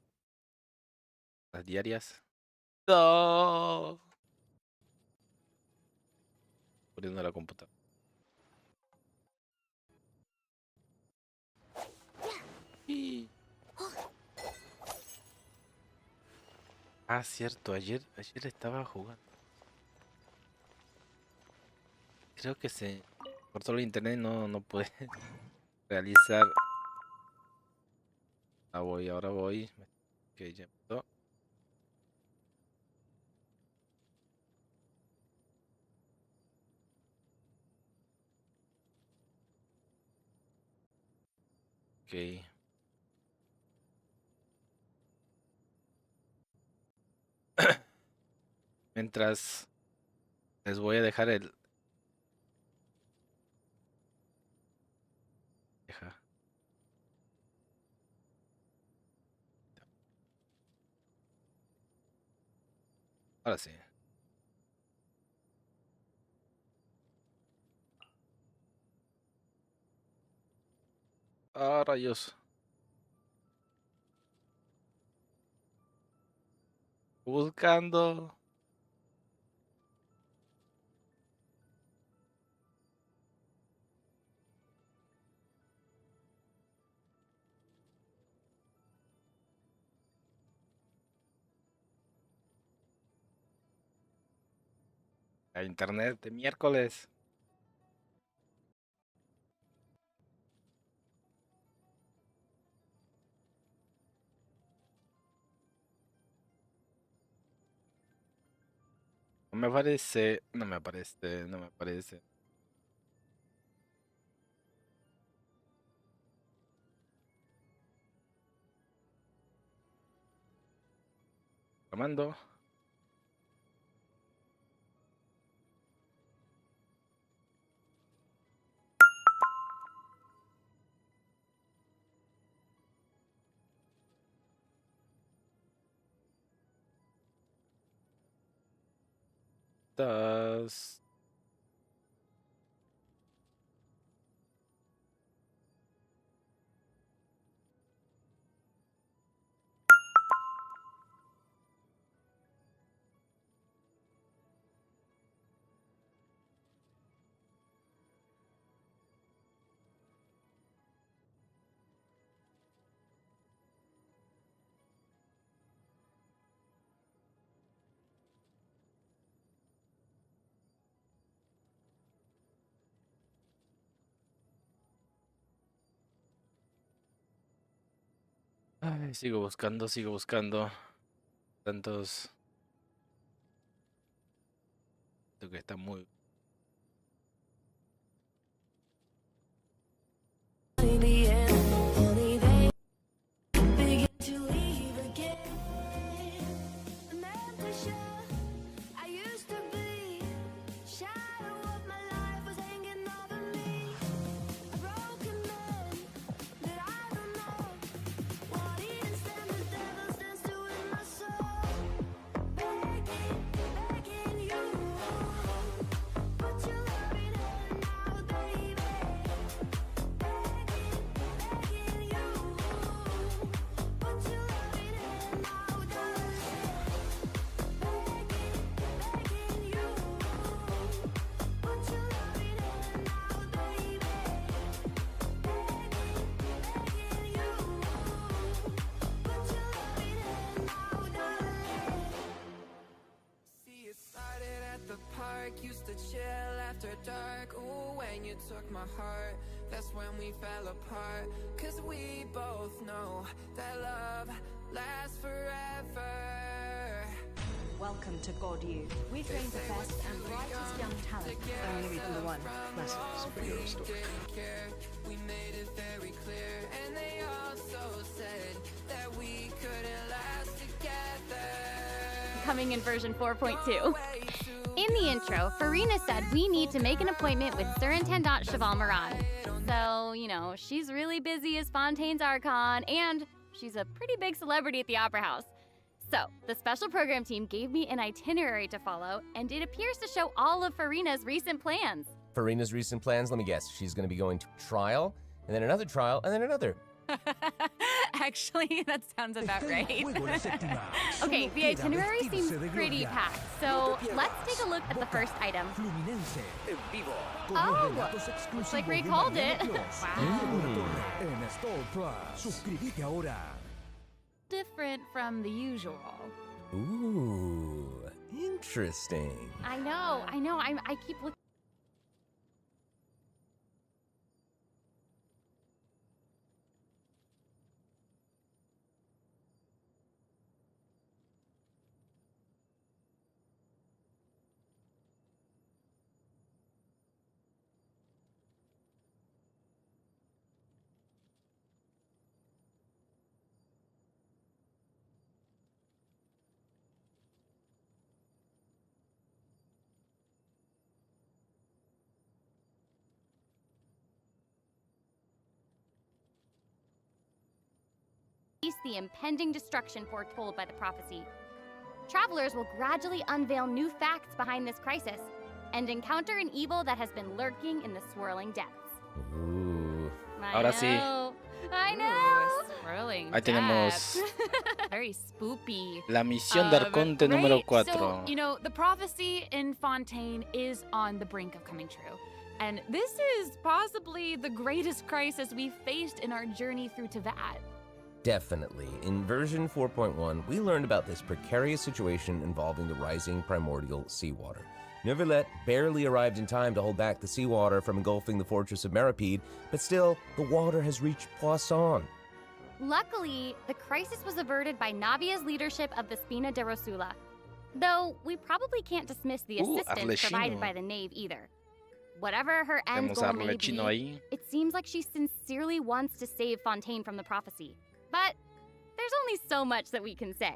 Las diarias. No. Poniendo la computadora. Y- Ah, cierto. Ayer estaba jugando. Creo que se cortó el internet, no pude realizar. Ahora voy. Ok, ya empezó. Ok. Mientras les voy a dejar el. Deja. Ahora sí. Ah, rayos. Buscando. A internet de miércoles. No me aparece. No me aparece. No me aparece. Lo mando. Estás. Ay, sigo buscando, sigo buscando. Tantos. Creo que está muy. the end, only they begin to leave again. An empty shell I used to be. Shadow of my life was hanging over me. A broken man that I don't know. What even stand the devil stands to in my soul. Begging you. Put your loving hand out, baby. Begging you. Put your loving hand out, darling. Begging you. Put your loving hand out, baby. Begging you. Put your loving hand out, darling. See, it started at the park, used to chill after dark. Ooh, when you took my heart, that's when we fell apart. Cause we both know that love lasts forever. Welcome to God U. We train the best and brightest young talent. I'm only reading the one classic superhero story. Didn't care, we made it very clear. And they also said that we couldn't last together. Coming in version 4.2. In the intro, Farina said we need to make an appointment with Surintendant Cheval Moran. So, you know, she's really busy as Fontaine's Archon, and she's a pretty big celebrity at the Opera House. So, the special program team gave me an itinerary to follow, and it appears to show all of Farina's recent plans. Farina's recent plans, let me guess, she's going to be going to trial, and then another trial, and then another. Actually, that sounds about right. Okay, the itinerary seems pretty packed, so let's take a look at the first item. Oh, looks like Ray called it. Wow. Different from the usual. Ooh, interesting. I know, I keep looking. the impending destruction foretold by the prophecy. Travelers will gradually unveil new facts behind this crisis and encounter an evil that has been lurking in the swirling depths. Ooh. Ahora sí. I know. Swirling Ahí tenemos Very spoopy. la misión de Arconte número Right? 4. So, you know, the prophecy in Fontaine is on the brink of coming true. And this is possibly the greatest crisis we've faced in our journey through Teyvat. Definitely. In version 4.1, we learned about this precarious situation involving the rising primordial seawater. Neuvillette barely arrived in time to hold back the seawater from engulfing the fortress of Meripede, but still, the water has reached Poisson. Luckily, the crisis was averted by Navia's leadership of the Spina de Rosula. Though, we probably can't dismiss the assistance provided by the Knave either. Whatever her end Tenemos goal may Arlecchino be, ahí. it seems like she sincerely wants to save Fontaine from the prophecy. But there's only so much that we can say.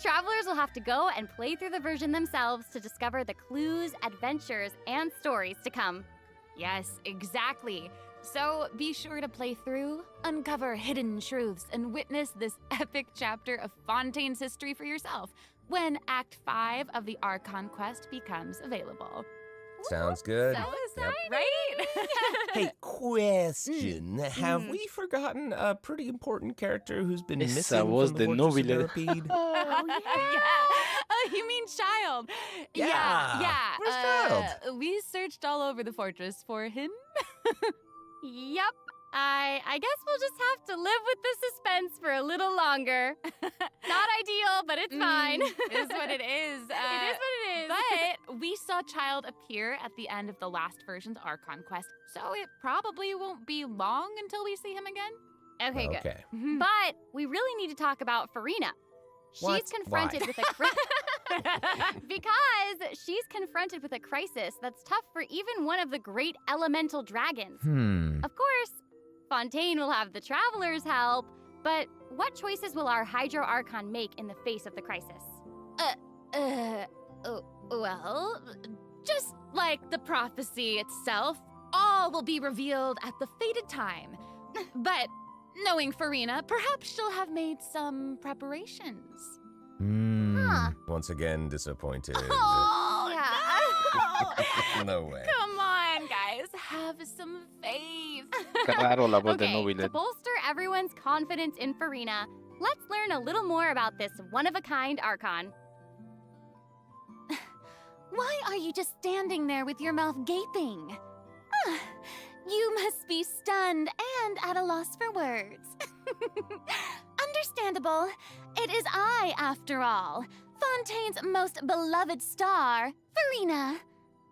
Travelers will have to go and play through the version themselves to discover the clues, adventures, and stories to come. Yes, exactly. So be sure to play through, uncover hidden truths, and witness this epic chapter of Fontaine's history for yourself when Act 5 of the Archon quest becomes available. Sounds good. So Yep. Right? Hey, question. Have we forgotten a pretty important character who's been Esa missing voz from the de Fortress of Nobile. Meripede? Oh, yeah. Oh, you mean Child? Yeah. Yeah. Where's Child? We searched all over the fortress for him. Yep. I guess we'll just have to live with the suspense for a little longer. Not ideal, but it's fine. Is what it is. It is what it is. But we saw Child appear at the end of the last version's Archon quest, so it probably won't be long until we see him again. Okay, good. Okay. But we really need to talk about Farina. What? She's confronted Why? with a because she's confronted with a crisis that's tough for even one of the great elemental dragons. Of course, Fontaine will have the travelers help, but what choices will our Hydro Archon make in the face of the crisis? Well, just like the prophecy itself, all will be revealed at the fated time. But knowing Farina, perhaps she'll have made some preparations. Once again, disappointed. Oh, yeah. No way. Come on, guys, have some faith. Qué raro la voz de Okay, to Nobile. bolster everyone's confidence in Farina, let's learn a little more about this one-of-a-kind Archon. Why are you just standing there with your mouth gaping? You must be stunned and at a loss for words. Understandable. It is I, after all, Fontaine's most beloved star, Farina.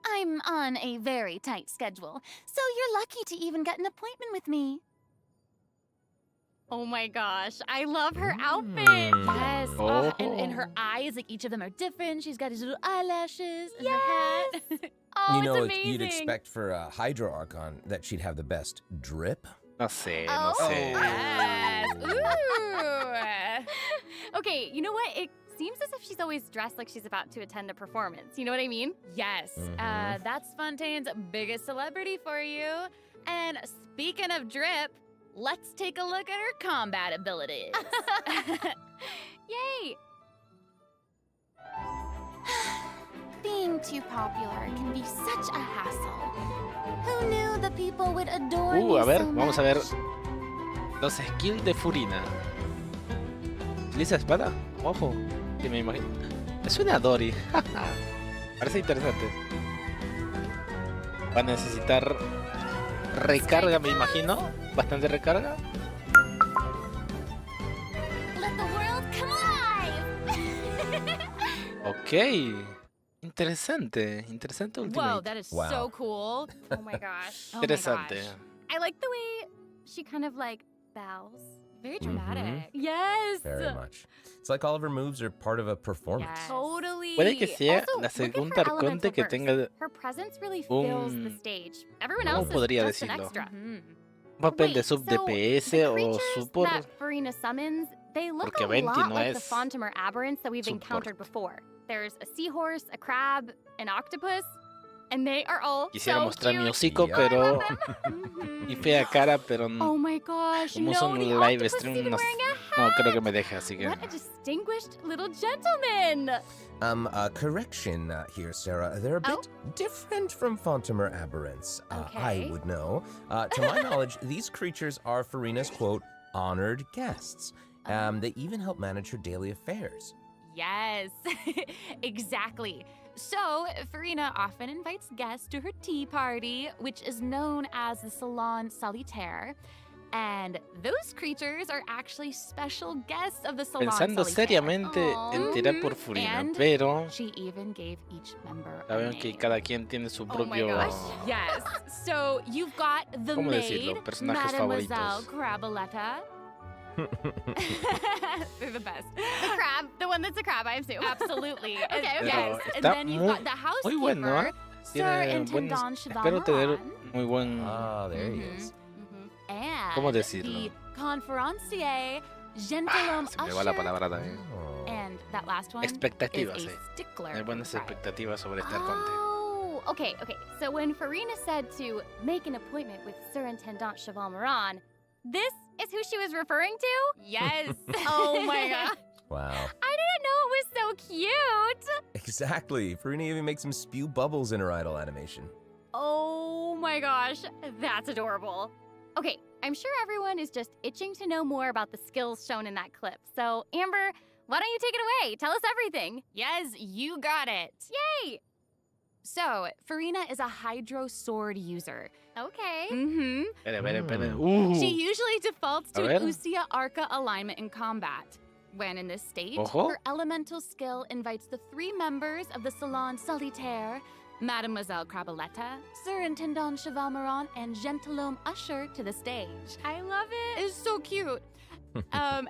I'm on a very tight schedule, so you're lucky to even get an appointment with me. Oh my gosh, I love her outfit. Yes, and Oh. her eyes, like each of them are different. She's got these little eyelashes and her hat. Oh, You know, it's amazing. you'd expect for a Hydro Archon that she'd have the best drip. No sé, Oh, no sé. Yes. Ooh. Okay, you know what? It seems as if she's always dressed like she's about to attend a performance. You know what I mean? Yes, that's Fontaine's biggest celebrity for you. And speaking of drip, let's take a look at her combat abilities. Yay! Being too popular can be such a hassle. Who knew the people would adore me A ver, so vamos a ver much? los skills de Furina. ¿Utiliza espada? Ojo, que me imagino. Me suena a Dory. Parece interesante. Va a necesitar recarga, me imagino. Bastante recarga. Let the world come alive! Ok. Interesante. Interesante Whoa, ultimate. that is Wow. so cool. Oh my gosh. Oh my Interesante. gosh. I like the way she kind of like bows. Very dramatic. Yes! Very much. It's like all of her moves are part of a performance. Yes. Totally. Puede que sea Also, la look at segunda her arconte elemental que burst. tenga Her presence really fills the un- stage. Everyone ¿cómo else is podría just an decirlo? extra. Mhm. un papel de Wait, sub so DPS the o creatures support. that Farina summons, they look Porque a Venti lot no like the es Fontamer aberrants that we've support. encountered before. There's a seahorse, a crab, an octopus, And they are all Quisiera so mostrar mi cute. hocico, Yeah. pero Mhm. mi fea cara, pero Oh my gosh, como no, es un the live octopus stream, even no, wearing a no creo que hat. me deje, así que What a distinguished little gentleman. Correction here, Sarah. They're a bit different from Fontamer aberrants. I Okay. would know. To my knowledge, these creatures are Farina's, quote, honored guests. They even help manage her daily affairs. Yes, exactly. So, Farina often invites guests to her tea party, which is known as the Salon Solitaire. And those creatures are actually special guests of the Salon pensando Solitaire. seriamente en tirar por Furina, And pero she even gave each member a saben que name. cada quien tiene su Oh my propio... gosh, yes. So you've got the ¿Cómo maid, decirlo? Personajes Mademoiselle favoritos. Craboletta. They're the best. The crab, the one that's a crab, I assume. Absolutely. Okay, okay. Yes. Pero And está then you've muy- got the housekeeper, muy bueno, ¿eh? Sir Tiene buenos... Intendant Espero tener Chevalier. muy buen... Ah, there he Mhm. is. And ¿Cómo decirlo? the conférencier, gentilhomme Se me va la usher, palabra también. Oh. and that last one Expectativas, is sí. a stickler. Hay buenas for pride. expectativas sobre este arconte. Oh, okay. So when Farina said to make an appointment with Surintendant Cheval Moran, this is who she was referring to? Yes. Oh my god. Wow. I didn't know it was so cute. Exactly. Farina even makes him spew bubbles in her idle animation. Oh my gosh, that's adorable. Okay, I'm sure everyone is just itching to know more about the skills shown in that clip. So, Amber, why don't you take it away? Tell us everything. Yes, you got it. Yay! So, Farina is a hydro sword user. Okay. Mm-hmm. Espera. She usually defaults to A an ver. Usia Arca alignment in combat. When in this state, Ojo. her elemental skill invites the 3 members of the Salon Solitaire, Mademoiselle Craboletta, Surintendant Cheval Moran, and Gentilhomme Usher to the stage. I love it. It's so cute. And,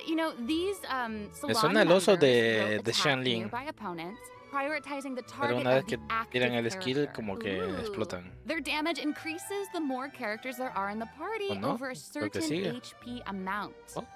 you know, these salon suena el oso members de will attack Shanling. nearby opponents, prioritizing the Pero target una vez of que the active tiran el skill, character. como que Ooh. explotan. Their damage increases the more characters there are in the party ¿O no? over a Lo que certain sigue. HP amount. Oh.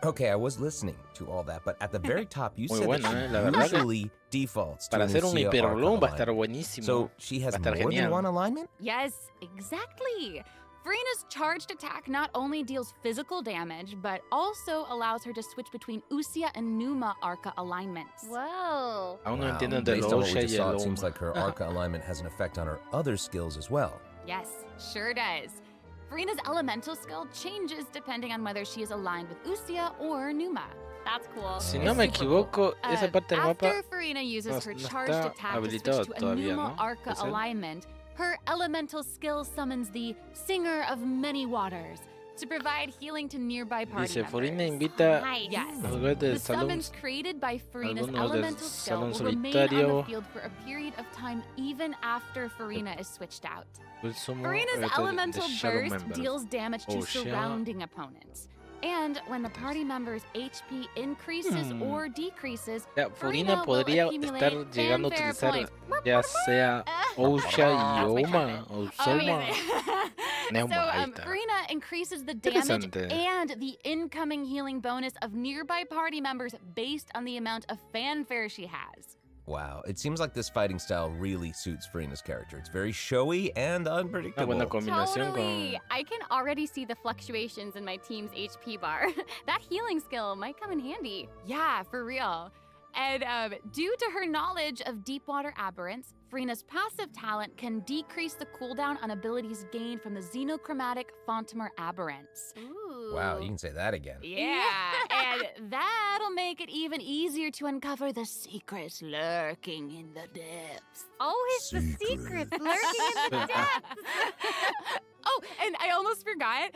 Okay, I was listening to all that, but at the very top, you Muy said bueno, that la she verdad que usually defaults to Para an hacer un Usia Arca hiperballoon va a estar alignment. buenísimo. So she has Va a estar more than genial. one alignment? Yes, exactly. Farina's charged attack not only deals physical damage, but also allows her to switch between Usia and Numa Arca alignments. Whoa. Aún no Wow. entiendo de Based lo on what we Osha just y saw, el it seems Oma. like her Arca alignment has an effect on her other skills as well. Yes, sure does. Farina's elemental skill changes depending on whether she is aligned with Usia or Numa. That's cool. Si It's no me super equivoco, cool. esa parte del mapa After Farina uses no- her no charged está attack to habilitado switch to a todavía, Numa ¿no? Arca ¿Es él? alignment, her elemental skill summons the Singer of Many Waters to provide healing to nearby party dice, Furina members. invita Nice. Yes. a los jugadores The del salón. summons created by Farina's algunos del elemental skill salón will remain on solitario. the field for a period of time even after Farina is switched out. El sumo Farina's de elemental Shadow burst Members. deals damage to Osha. surrounding opponents. And when the party member's HP increases or decreases, Ya, Farina Furina will podría accumulate estar llegando a fanfare utilizar points. ya sea Osha y That's my Oma o Soma. Neuma, So, ahí está. Farina increases the damage Interesante. and the incoming healing bonus of nearby party members based on the amount of fanfare she has. Wow, it seems like this fighting style really suits Farina's character. It's very showy and Una unpredictable. buena combinación Totally. I can already see the fluctuations in my team's HP bar. That healing skill might come in handy. Yeah, for real. And due to her knowledge of deepwater aberrants, Farina's passive talent can decrease the cooldown on abilities gained from the xenochromatic Fontamer aberrants. Ooh. Wow, you can say that again. Yeah, and that'll make it even easier to uncover the secrets lurking in the depths. Always the secrets lurking in the depths. Oh, and I almost forgot.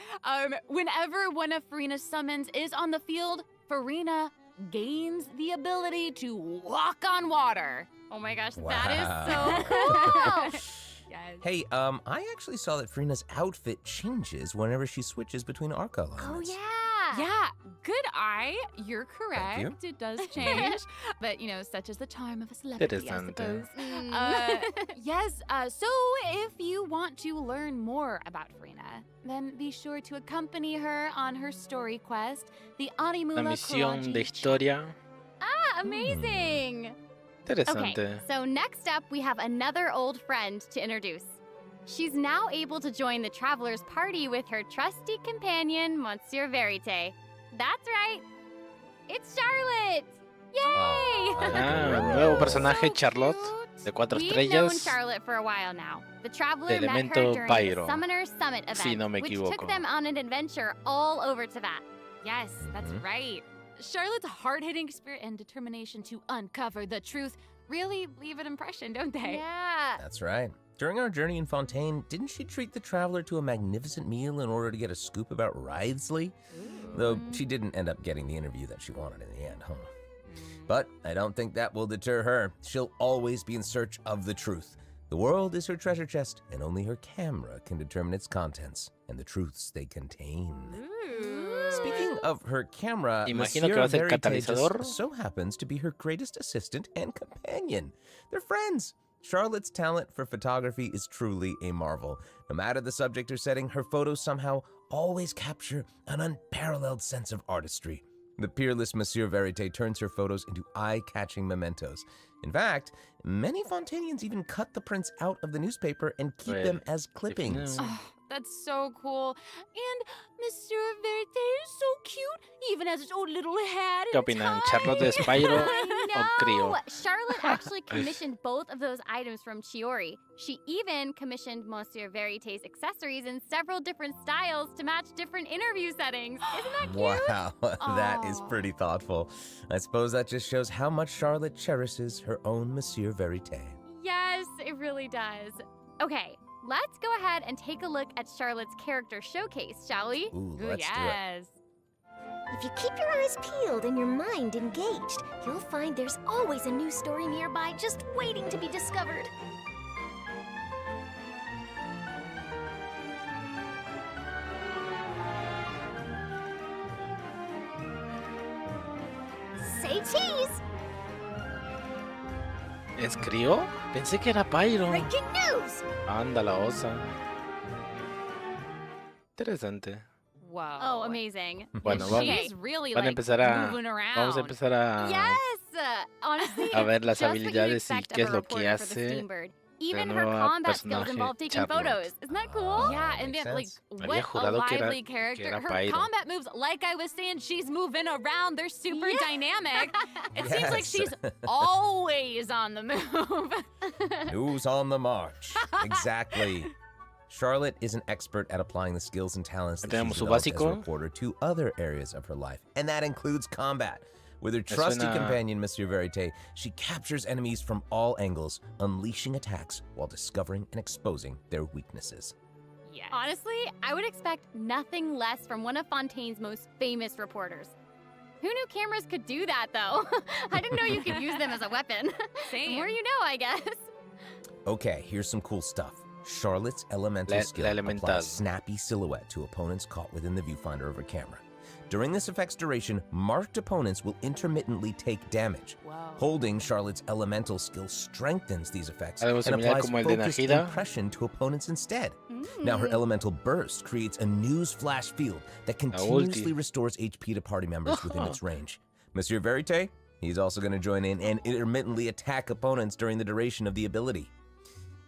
Whenever one of Farina's summons is on the field, Farina gains the ability to walk on water. Oh my gosh, Wow. that is so cool. Yes. Hey, I actually saw that Farina's outfit changes whenever she switches between Arca Oh alignments. yeah. Yeah, good eye. You're correct. you. It does change. But, you know, such is the charm of a celebrity, I Interesante. suppose. Mm. Yes, so if you want to learn more about Farina, then be sure to accompany her on her story quest, the La Animula misión de Kuraji historia. Ah, amazing. Interesante. So next up, we have another old friend to introduce. She's now able to join the Traveler's Party with her trusty companion, Monsieur Verite. That's right. It's Charlotte! Yay! Nuevo personaje, Charlotte, de 4 We've known estrellas. Charlotte for a while now. The Traveler De met her elemento during Pyro. the Summoner Summit event, Si no me which equivoco. took them on an adventure all over Teyvat. Yes, that's right. Charlotte's hard-hitting spirit and determination to uncover the truth really leave an impression, don't they? Yeah. That's right. During our journey in Fontaine, didn't she treat the traveler to a magnificent meal in order to get a scoop about Wriothesley? Though she didn't end up getting the interview that she wanted in the end, huh? But I don't think that will deter her. She'll always be in search of the truth. The world is her treasure chest, and only her camera can determine its contents and the truths they contain. Speaking of her camera, Imagino que va a ser Verite catalizador. just so happens to be her greatest assistant and companion. They're friends. Charlotte's talent for photography is truly a marvel. No matter the subject or setting, her photos somehow always capture an unparalleled sense of artistry. The peerless Monsieur Verite turns her photos into eye-catching mementos. In fact, many Fontainians even cut the prints out of the newspaper and keep Well, them as clippings. Oh, that's so cool. And Monsieur Verite is so cute, even has his own little hat ¿Qué and opinan? tie. ¿Charlotte es Pyro I o Crio? know! Charlotte actually commissioned both of those items from Chiori. She even commissioned Monsieur Verite's accessories in several different styles to match different interview settings. Isn't that cute? Wow, that is Aw. pretty thoughtful. I suppose that just shows how much Charlotte cherishes her own Monsieur Verite. Yes, it really does. Okay, let's go ahead and take a look at Charlotte's character showcase, shall we? Ooh, Ooh, let's do it. yes. If you keep your eyes peeled and your mind engaged, you'll find there's always a new story nearby just waiting to be discovered. Say cheese! ¿Es Crio? Pensé que era Pyro. Breaking news! Anda la osa. Interesante. Wow. Oh, amazing. Bueno, She's vamos. really Van a like empezar a. moving around. Vamos a empezar a. Yes! Honestly, A ver las just what you'd habilidades y expect qué of es a lo que reporter for the hace Steambird. Even la her nueva combat skills personaje involve taking Charlotte. photos. Isn't that cool? Yeah, and Makes then like sense. Había what a jurado que era- lively que character. era Her Pyro. combat moves, like I was saying, she's moving around. They're super Yeah. dynamic. It seems like Yes. she's always on the move. Who's on the march? Exactly. Charlotte is an expert at applying the skills and talents that Tenemos she's su developed as a básico. reporter to other areas of her life, and that includes combat. With her Me trusty suena- companion, Monsieur Verite, she captures enemies from all angles, unleashing attacks while discovering and exposing their weaknesses. Yes. Honestly, I would expect nothing less from one of Fontaine's most famous reporters. Who knew cameras could do that, though? I didn't know you could use them as a weapon. The Same. more you know, I guess. Okay, here's some cool stuff. Charlotte's elemental La skill elemental. applies snappy silhouette to opponents caught within the viewfinder of her camera. During this effect's duration, marked opponents will intermittently take damage. Wow. Holding Charlotte's elemental skill strengthens these effects Algo and similar applies como el de focused Najida. impression to opponents instead. Now her elemental burst creates a news flash field that continuously ulti. restores HP to party members within its range. Monsieur Verite, he's also going to join in and intermittently attack opponents during the duration of the ability.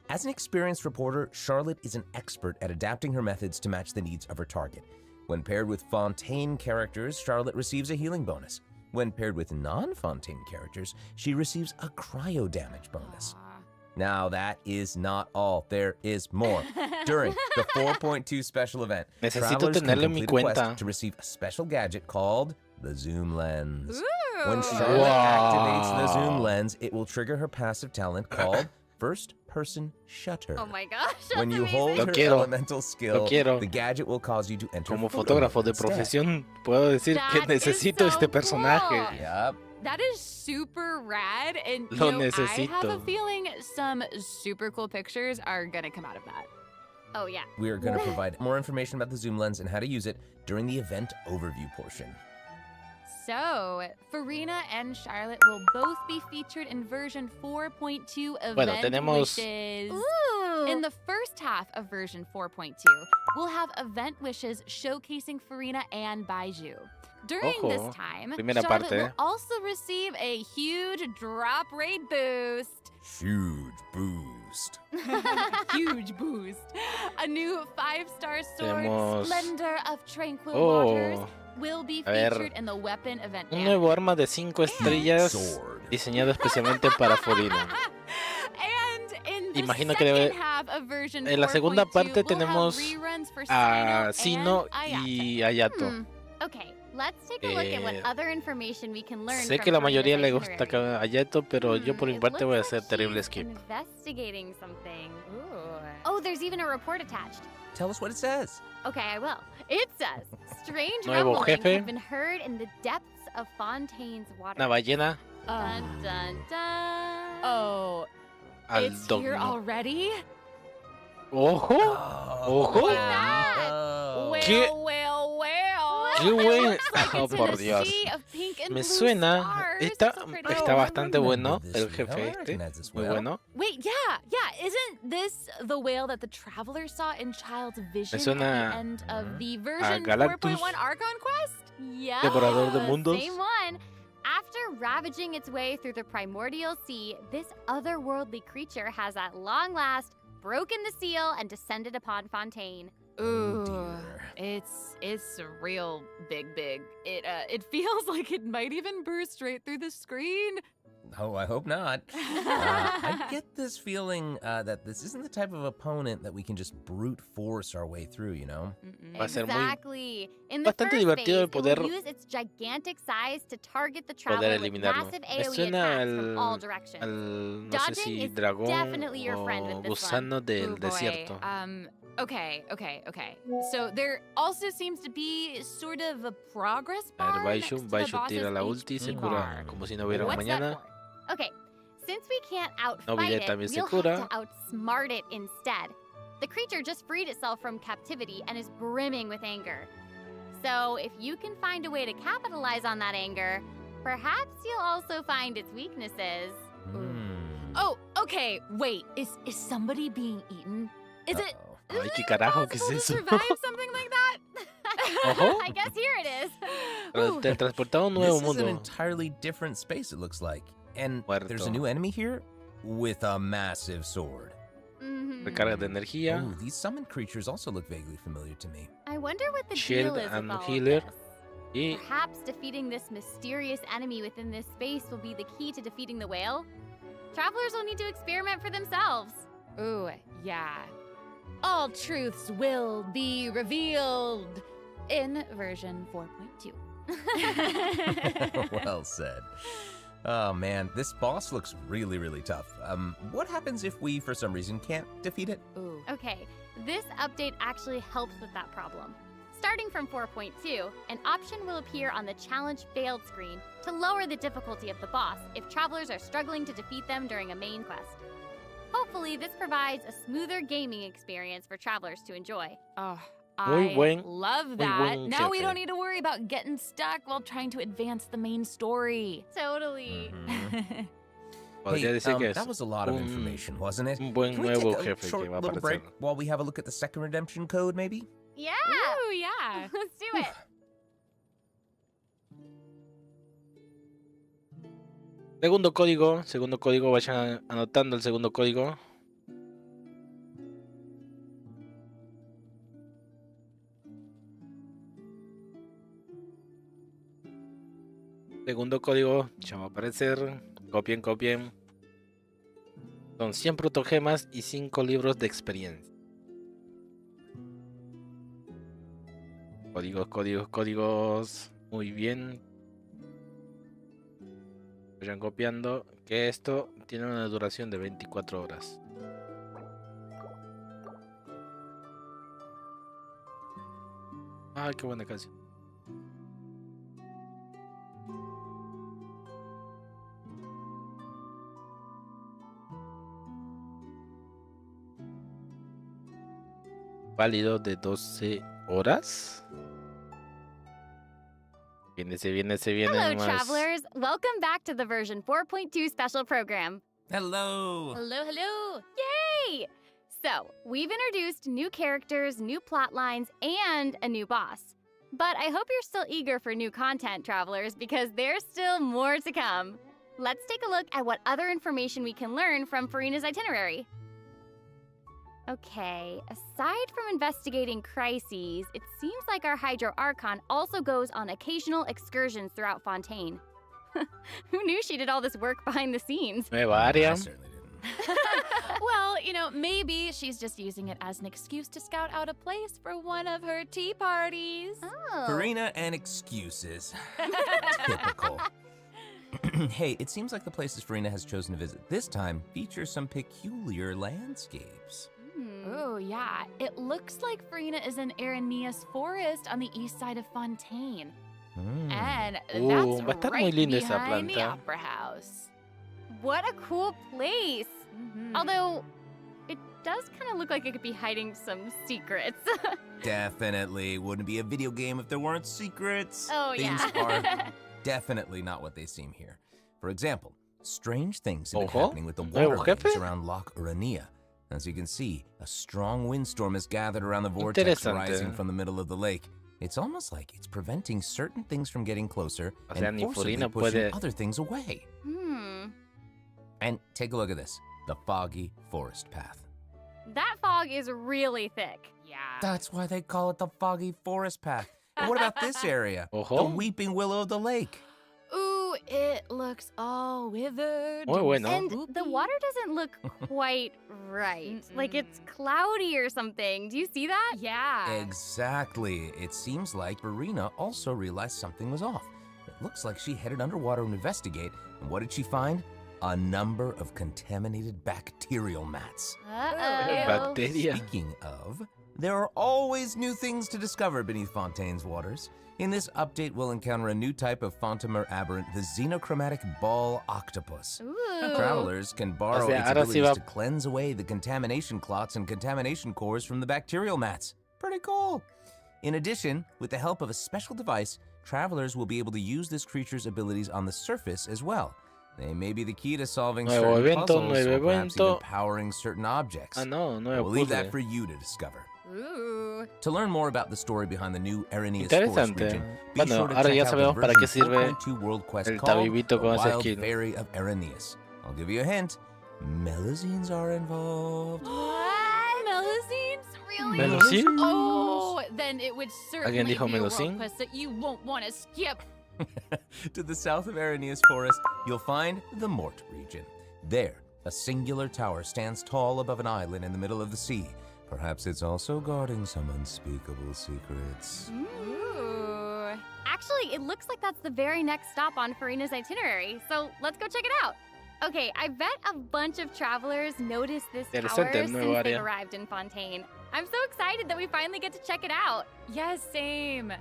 As an experienced reporter, Charlotte is an expert at adapting her methods to match the needs of her target. When paired with Fontaine characters, Charlotte receives a healing bonus. When paired with non-Fontaine characters, she receives a cryo damage bonus. Now, that is not all. There is more. During the 4.2 special event, Necesito travelers can tenerlo en mi complete a quest cuenta. to receive a special gadget called the Zoom Lens. Ooh. When Charlotte Wow. activates the Zoom Lens, it will trigger her passive talent called First Person Shutter. Oh my gosh, that's When you amazing. hold Lo her quiero. elemental skill, Lo quiero. the gadget will cause you to enter Como photo fotógrafo mode de instead. profesión, puedo decir que That is necesito so este personaje. cool. Yep. That is super rad, and Lo you know, I have a necesito. feeling some super cool pictures are gonna come out of that. Oh yeah. We are going to provide more information about the Zoom Lens and how to use it during the event overview portion. So, Farina and Charlotte will both be featured in version 4.2 event, Bueno, tenemos- which is... Ooh. In the first half of version 4.2, we'll have event wishes showcasing Farina and Baiju. During Ojo, this time, primera Charlotte parte. will also receive a huge drop rate boost. Huge boost. Huge boost. A new 5-star sword, Tenemos- Splendor of Tranquil Oh. Waters, will be A ver. featured in the weapon event. Un banner. nuevo arma de 5 estrellas Sword. diseñado especialmente para Furina. And in the Imagino que second debe- half of version En la segunda 4.2, parte we'll have tenemos reruns for a Sino Sino and y Ayato. Okay, let's take a look at what Eh, other information we can learn Sé from que la Farina's mayoría le itinerary. gusta a Ayato, pero yo por mi It parte voy a looks hacer like terrible she's skip. Investigating something. Ooh. Oh, there's even a report attached. Tell us what it says. Okay, I will. It says, strange Nuevo rumblings jefe. have been heard in the depths of Fontaine's water. Una ballena Dun, dun, dun. Oh, al it's here dogno. already? ¡Ojo! ¡Ojo! Well, ¿Qué? well, well. ¡Qué buen! Looks like Oh, it's in por a Dios. sea of pink and Me blue suena. stars. Está, So pretty. está Oh, I bastante bueno remember this el whale. jefe I este. recognize this Muy whale. bueno. Wait, yeah. Isn't this the whale that the traveler saw in Child's vision at suena the end of the version Galactus. 4.1 Archon quest? Yeah, Devorador de mundos. same one. After ravaging its way through the primordial sea, this otherworldly creature has at long last broken the seal and descended upon Fontaine. Ooh, dear. it's real big. It feels like it might even burst straight through the screen. Oh, I hope not. I get this feeling that this isn't the type of opponent that we can just brute force our way through, you know? Va a ser muy Exactly. In the bastante first divertido phase, el poder- it will use its gigantic size to target the poder traveler with eliminarlo. massive Me AoE suena attacks from all al, directions. no sé Dodging si is dragón definitely your friend o with this gusano del Ooh, boy. desierto. Okay. So there also seems to be sort of a progress A ver, bar next to the Baishu boss's tira la ulti y se HP cura bar. como si no hubiera un What's that mañana. for? Okay, since we can't outfight Nobilet it, también se we'll cura. have to outsmart it instead. The creature just freed itself from captivity and is brimming with anger. So if you can find a way to capitalize on that anger, perhaps you'll also find its weaknesses. Oh, okay. Wait, is somebody being eaten? Is it Uh-oh. Ay, qué carajo, ¿qué es possible to eso? survive something like that? Ojo. I guess here it is. Ooh. Teletransportado a un nuevo This is an mundo. entirely different space, it looks like. And there's Muerto. a new enemy here with a massive sword. Mhm. Recarga de energía. Oh, these summoned creatures also look vaguely familiar to me. I wonder what the Shield deal is and with all healer. of this. Y Perhaps defeating this mysterious enemy within this space will be the key to defeating the whale? Travelers will need to experiment for themselves. Ooh, yeah. All truths will be revealed in version 4.2. Well said. Oh man, this boss looks really, really tough. What happens if we, for some reason, can't defeat it? Ooh. Okay, this update actually helps with that problem. Starting from 4.2, an option will appear on the challenge failed screen to lower the difficulty of the boss if travelers are struggling to defeat them during a main quest. Hopefully, this provides a smoother gaming experience for travelers to enjoy. Oh, Muy I buen- love muy that. buen Now we jefe. don't need to worry about getting stuck while trying to advance the main story. Totally. Mhm. podría Hey, decir que es that was a lot of un- information, wasn't it? un buen Can we nuevo take a jefe short que va a little break aparecer. while we have a look at the second redemption code, maybe? Yeah, Ooh, yeah. let's do it. Segundo código, vayan anotando el segundo código. Segundo código, ya va a aparecer. Copien. Son 100 protogemas y 5 libros de experiencia. Códigos. Muy bien. Vayan copiando. Que esto tiene una duración de 24 horas. Ay, qué buena canción. Válido de 12 horas. Viene, se viene Hello, más. travelers. Welcome back to the version 4.2 special program. Hello! Hello. Yay! So, we've introduced new characters, new plot lines, and a new boss. But I hope you're still eager for new content, travelers, because there's still more to come. Let's take a look at what other information we can learn from Farina's itinerary. Okay, aside from investigating crises, it seems like our Hydro Archon also goes on occasional excursions throughout Fontaine. Who knew she did all this work behind the scenes? Nueva I área. certainly didn't. Well, maybe she's just using it as an excuse to scout out a place for one of her tea parties. Oh. Farina and excuses. Typical. Hey, it seems like the places Farina has chosen to visit this time feature some peculiar landscapes. Oh, yeah. It looks like Farina is in Aranea's forest on the east side of Fontaine. And va a that's estar muy right linda esa behind the planta. Opera House. What a cool place! Mhm. Although, it does kind of look like it could be hiding some secrets. Definitely wouldn't be a video game if there weren't secrets. Oh, Things yeah. are definitely not what they seem here. For example, strange things have been Ojo, happening with the nuevo water jefe. around Loch Urania. As you can see, a strong windstorm has gathered around the vortex Interesante. rising from the middle of the lake. It's almost like it's preventing certain things from getting closer O sea, and ni forcibly Farina pushing puede- other things away. And take a look at this, the foggy forest path. That fog is really thick. Yeah. That's why they call it the foggy forest path. And what about this area? Ojo. The weeping willow of the lake. Ooh, it looks all withered. Muy bueno. And the water doesn't look quite right. Like it's cloudy or something. Do you see that? Yeah. Exactly. It seems like Verena also realized something was off. It looks like she headed underwater to investigate, and what did she find? A number of contaminated bacterial mats. Uh-oh. Bacteria. Speaking of, there are always new things to discover beneath Fontaine's waters. In this update, we'll encounter a new type of Fontamer aberrant, the xenochromatic ball octopus. Ooh. Travelers can borrow O sea, its ahora sí abilities va- to cleanse away the contamination clots and contamination cores from the bacterial mats. Pretty cool. In addition, with the help of a special device, travelers will be able to use this creature's abilities on the surface as well. They may be the key to solving Nuevo certain evento, puzzles or nuevo perhaps evento. even powering certain objects. Ah, no, We'll nuevo leave puzzle. that for you to discover. Ooh. To learn more about the story behind the new Aranea's Forest Interesante. region, be Bueno, sure to ahora check ya out sabemos the para qué version sirve 4.2 World Quest el called tabibito The con ese Wild skin. Fairy of Araneas. I'll give you a hint. Melazines are involved. What? Melazines? Really? Melazine? Oh, then it would certainly be dijo a world melazine? quest that you won't want to skip. To the south of Aranea's Forest, you'll find the Mort region. There, a singular tower stands tall above an island in the middle of the sea. Perhaps it's also guarding some unspeakable secrets. Ooh. Actually, it looks like that's the very next stop on Farina's itinerary. So let's go check it out. Okay, I bet a bunch of travelers noticed this tower Interesante, since nuevo they've área. arrived in Fontaine. I'm so excited that we finally get to check it out. Yes, same.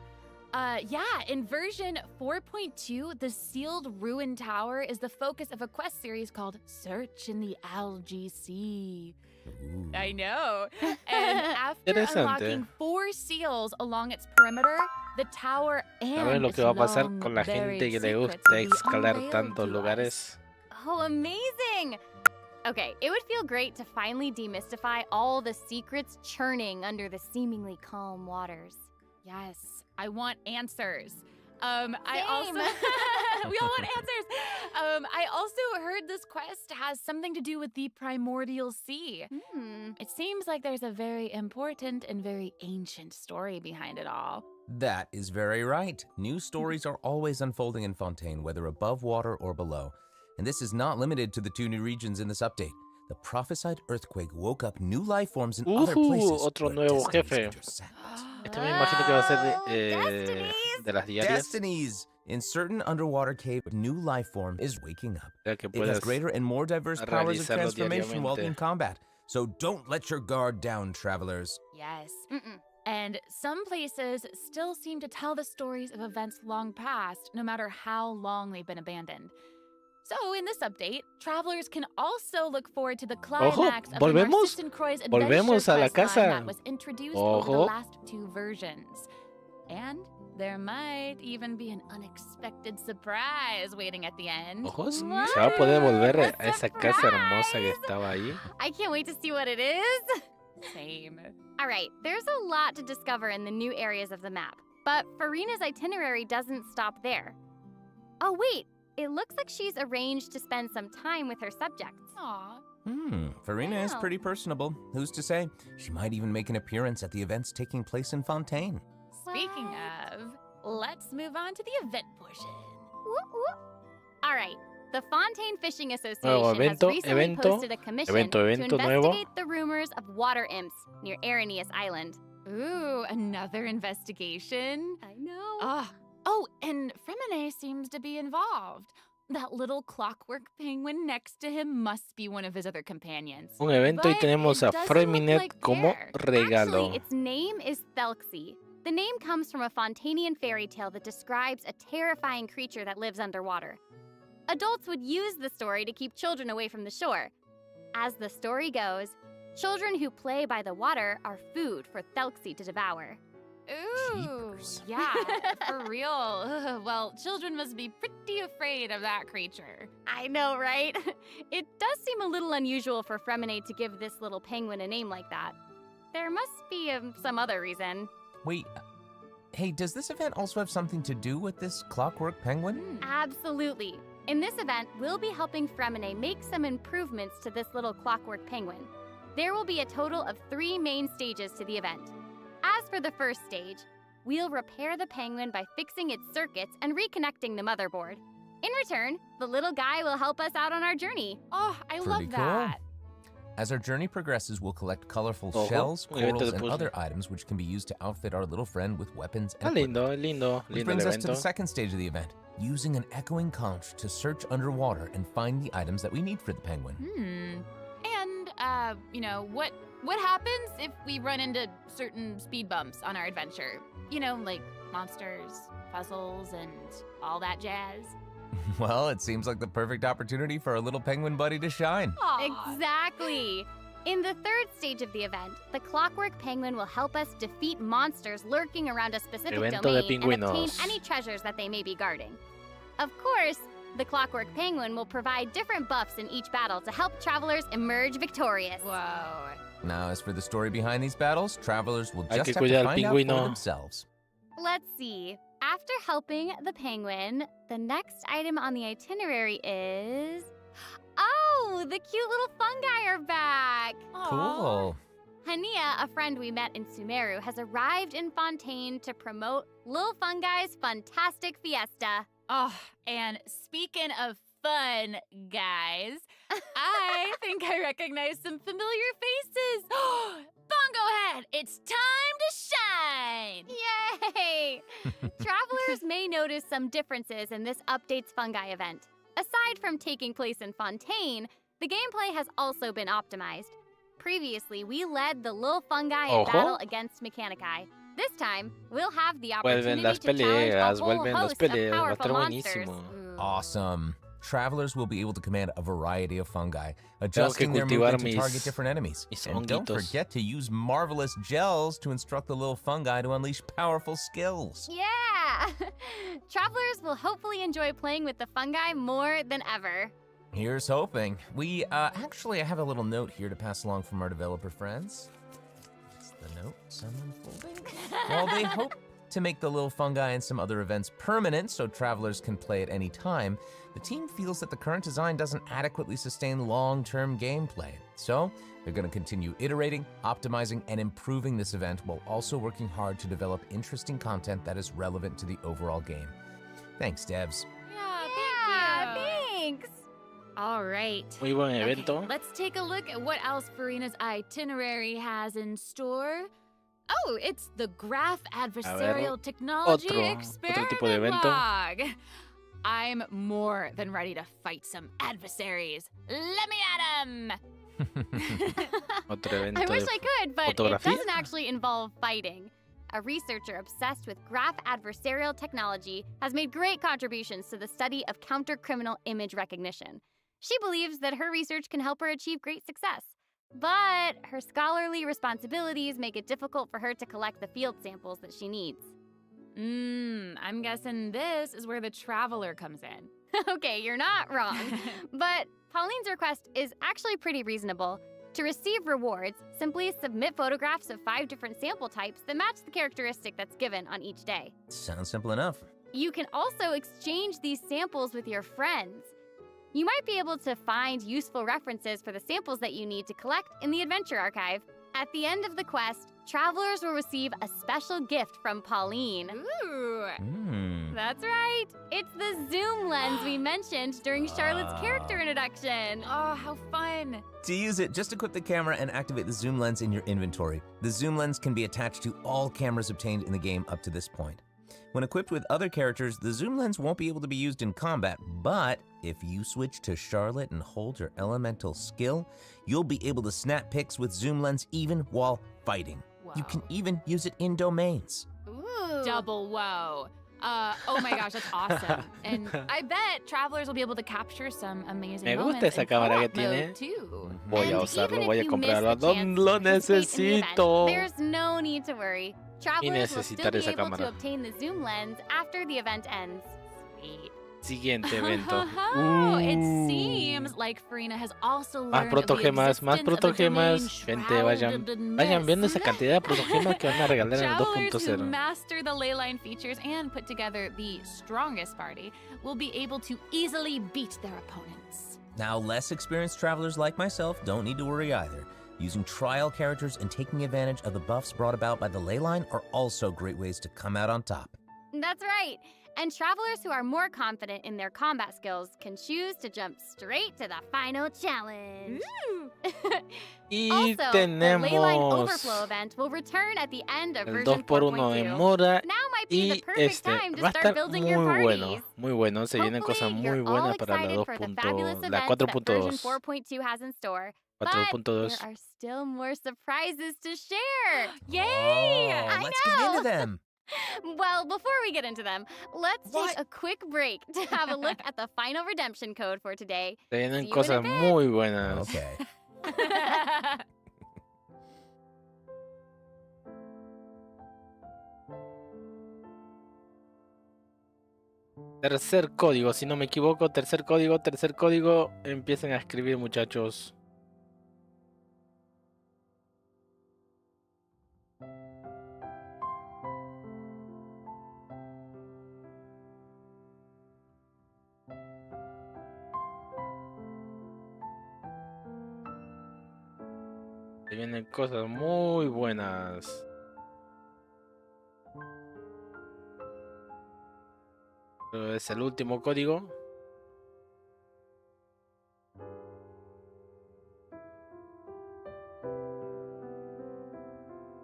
Yeah, in version 4.2, the sealed ruin tower is the focus of a quest series called Search in the Algae Sea. Ooh. I know. And after Interesante. unlocking 4 seals along its perimeter, the tower A and ver lo its que va a pasar long con la buried gente que le secrets gusta will be escalar unveiled tantos to lugares. us. Oh, amazing! Okay, it would feel great to finally demystify all the secrets churning under the seemingly calm waters. Yes, I want answers. I also Same. we all want answers. I also heard this quest has something to do with the primordial sea. It seems like there's a very important and very ancient story behind it all. That is very right. New stories are always unfolding in Fontaine, whether above water or below. And this is not limited to the 2 new regions in this update. The prophesied earthquake woke up new life forms in other places. Otro where nuevo destinies jefe. intersect. Esto me imagino que va a ser Destinies. de las diarias. Destinies! In certain underwater cave, a new life form is waking up. Ya que It has puedas greater and more diverse powers of realizarlo transformation while in diariamente. combat. So don't let your guard down, travelers. Yes. Mm-mm. And some places still seem to tell the stories of events long past, no matter how long they've been abandoned. So, in this update, travelers can also look forward to the climax of the volvemos. Narcissan Croix's adventure Volvemos a la quest line casa. that was introduced over the Ojo. last 2 versions. And there might even be an unexpected surprise waiting at the end. Ojos, se What? va a poder volver A a esa casa hermosa que estaba ahí. I can't wait to see what it is. Same. All right, there's a lot to discover in the new areas of the map, but Farina's itinerary doesn't stop there. Oh, wait, it looks like she's arranged to spend some time with her subjects. Aw. Farina is Wow. pretty personable. Who's to say? She might even make an appearance at the events taking place in Fontaine. Speaking What? of, let's move on to the event portion. Whoop, whoop. All right, the Fontaine Fishing Association Nuevo evento, has recently evento, posted a commission evento to nuevo. investigate the rumors of water imps near Aranius Island. Ooh, another investigation. I know. Oh, and Fremine seems to be involved. That little clockwork penguin next to him must be one of his other companions. Un evento y But tenemos it a doesn't Freminet look like como they're. regalo. Actually, its name is Thelxie. The name comes from a Fontanian fairy tale that describes a terrifying creature that lives underwater. Adults would use the story to keep children away from the shore. As the story goes, children who play by the water are food for Thelxie to devour. Ooh, Jeepers. yeah, for real. Ugh, well, children must be pretty afraid of that creature. I know, right? It does seem a little unusual for Fremine to give this little penguin a name like that. There must be some other reason. Wait, hey, does this event also have something to do with this clockwork penguin? Absolutely. In this event, we'll be helping Fremine make some improvements to this little clockwork penguin. There will be a total of 3 main stages to the event. As for the first stage, we'll repair the penguin by fixing its circuits and reconnecting the motherboard. In return, the little guy will help us out on our journey. Oh, I Pretty love cool. that. As our journey progresses, we'll collect colorful Ojo, shells, un evento corals, de and puzzle. other items which can be used to outfit our little friend with weapons Ah, and equipment. lindo, lindo, Which lindo el brings us to the evento. second stage of the event, using an echoing conch to search underwater and find the items that we need for the penguin. And, what happens if we run into certain speed bumps on our adventure? You know, like monsters, puzzles, and all that jazz. Well, it seems like the perfect opportunity for our little penguin buddy to shine. Aw. Exactly. In the third stage of the event, the clockwork penguin will help us defeat monsters lurking around a specific Evento de domain and obtain pingüinos. any treasures that they may be guarding. Of course, the clockwork penguin will provide different buffs in each battle to help travelers emerge victorious. Whoa. Now, as for the story behind these battles, travelers will Hay just que have to cuidar al find out for pingüino. themselves. Let's see. After helping the penguin, the next item on the itinerary is... Oh, the cute little fungi are back! Cool. Hania, a friend we met in Sumeru, has arrived in Fontaine to promote Lil Fungi's Fantastic Fiesta. Oh, and speaking of fun, guys, I think I recognize some familiar faces. Bongo Head, it's time to shine! Yay! Travelers may notice some differences in this update's fungi event. Aside from taking place in Fontaine, the gameplay has also been optimized. Previously, we led the Lil Fungi in Ojo. battle against Mechanici. This time, we'll have the opportunity Vuelven las to challenge a peleas, whole vuelven las host of peleas. Va a powerful estar monsters. buenísimo. Awesome. Travelers will be able to command a variety of fungi, adjusting their cultivar movement to target mis- different enemies. mis And don't honguitos. forget to use marvelous gels to instruct the little fungi to unleash powerful skills. Yeah! Travelers will hopefully enjoy playing with the fungi more than ever. Here's hoping. We actually I have a little note here to pass along from our developer friends. It's the note, some unfolding. While they hope to make the little fungi and some other events permanent so travelers can play at any time, the team feels that the current design doesn't adequately sustain long-term gameplay. So, they're going to continue iterating, optimizing, and improving this event while also working hard to develop interesting content that is relevant to the overall game. Thanks, devs. Yeah, Thanks! All right. Muy buen Okay, evento. let's take a look at what else Farina's itinerary has in store. Oh, it's the Graph Adversarial Technology otro tipo de Experiment evento. Log. I'm more than ready to fight some adversaries. Let me at 'em! Otro evento I wish de I could, but it fotografía. doesn't actually involve fighting. A researcher obsessed with graph adversarial technology has made great contributions to the study of counter-criminal image recognition. She believes that her research can help her achieve great success. But her scholarly responsibilities make it difficult for her to collect the field samples that she needs. I'm guessing this is where the traveler comes in. Okay, you're not wrong. But Pauline's request is actually pretty reasonable. To receive rewards, simply submit photographs of 5 different sample types that match the characteristic that's given on each day. Sounds simple enough. You can also exchange these samples with your friends. You might be able to find useful references for the samples that you need to collect in the Adventure Archive. At the end of the quest, travelers will receive a special gift from Pauline. Ooh. That's right! It's the zoom lens we mentioned during Charlotte's character introduction. Oh, how fun. To use it, just equip the camera and activate the zoom lens in your inventory. The zoom lens can be attached to all cameras obtained in the game up to this point. When equipped with other characters, the zoom lens won't be able to be used in combat, but if you switch to Charlotte and hold your elemental skill, you'll be able to snap pics with zoom lens even while fighting. Whoa. You can even use it in domains. Ooh. Double whoa. Oh my gosh, that's awesome. And I bet travelers will be able to capture some amazing Me moments gusta esa in cámara que co-op tiene. mode too. Voy a And usarlo, even voy if a you miss comprarlo. the chance Lo to participate in the event, necesito. There's no need to worry. Travelers will still necesitar be esa able to cámara. obtain the zoom lens after the event ends. Sweet. Siguiente evento. Oh, it seems like Farina has also Más learned of the protogemas, más existence of a domain protogemas. Gente, vayan shrouded in viendo mist. esa cantidad de protogemas que van a regalar en el Travelers who 2.0. master the leyline features and put together the strongest party will be able to easily beat their opponents. Now, less experienced travelers like myself don't need to worry either. Using trial characters and taking advantage of the buffs brought about by the leyline are also great ways to come out on top. That's right. And travelers who are more confident in their combat skills can choose to jump straight to the final challenge. Y Also, the Leyline tenemos Overflow event will return at the end of el version 2x1 en 4.2. mora. Now might be the Y perfect time to va a start estar building muy your parties. bueno, muy bueno. Se vienen cosas Hopefully, muy you're all buenas para la excited for the fabulous events that version 4.2. 4.2 has in store. But 4.2. there are still more surprises to share. Yay! Oh, I let's get know. into them. Well, before we get into them, let's What? take a quick break to have a look at the final redemption code for today. Se vienen See you in a cosas bit. muy buenas. Okay. Tercer código, si no me equivoco, tercer código. Empiecen a escribir, muchachos. Se vienen cosas muy buenas. Pero es el último código.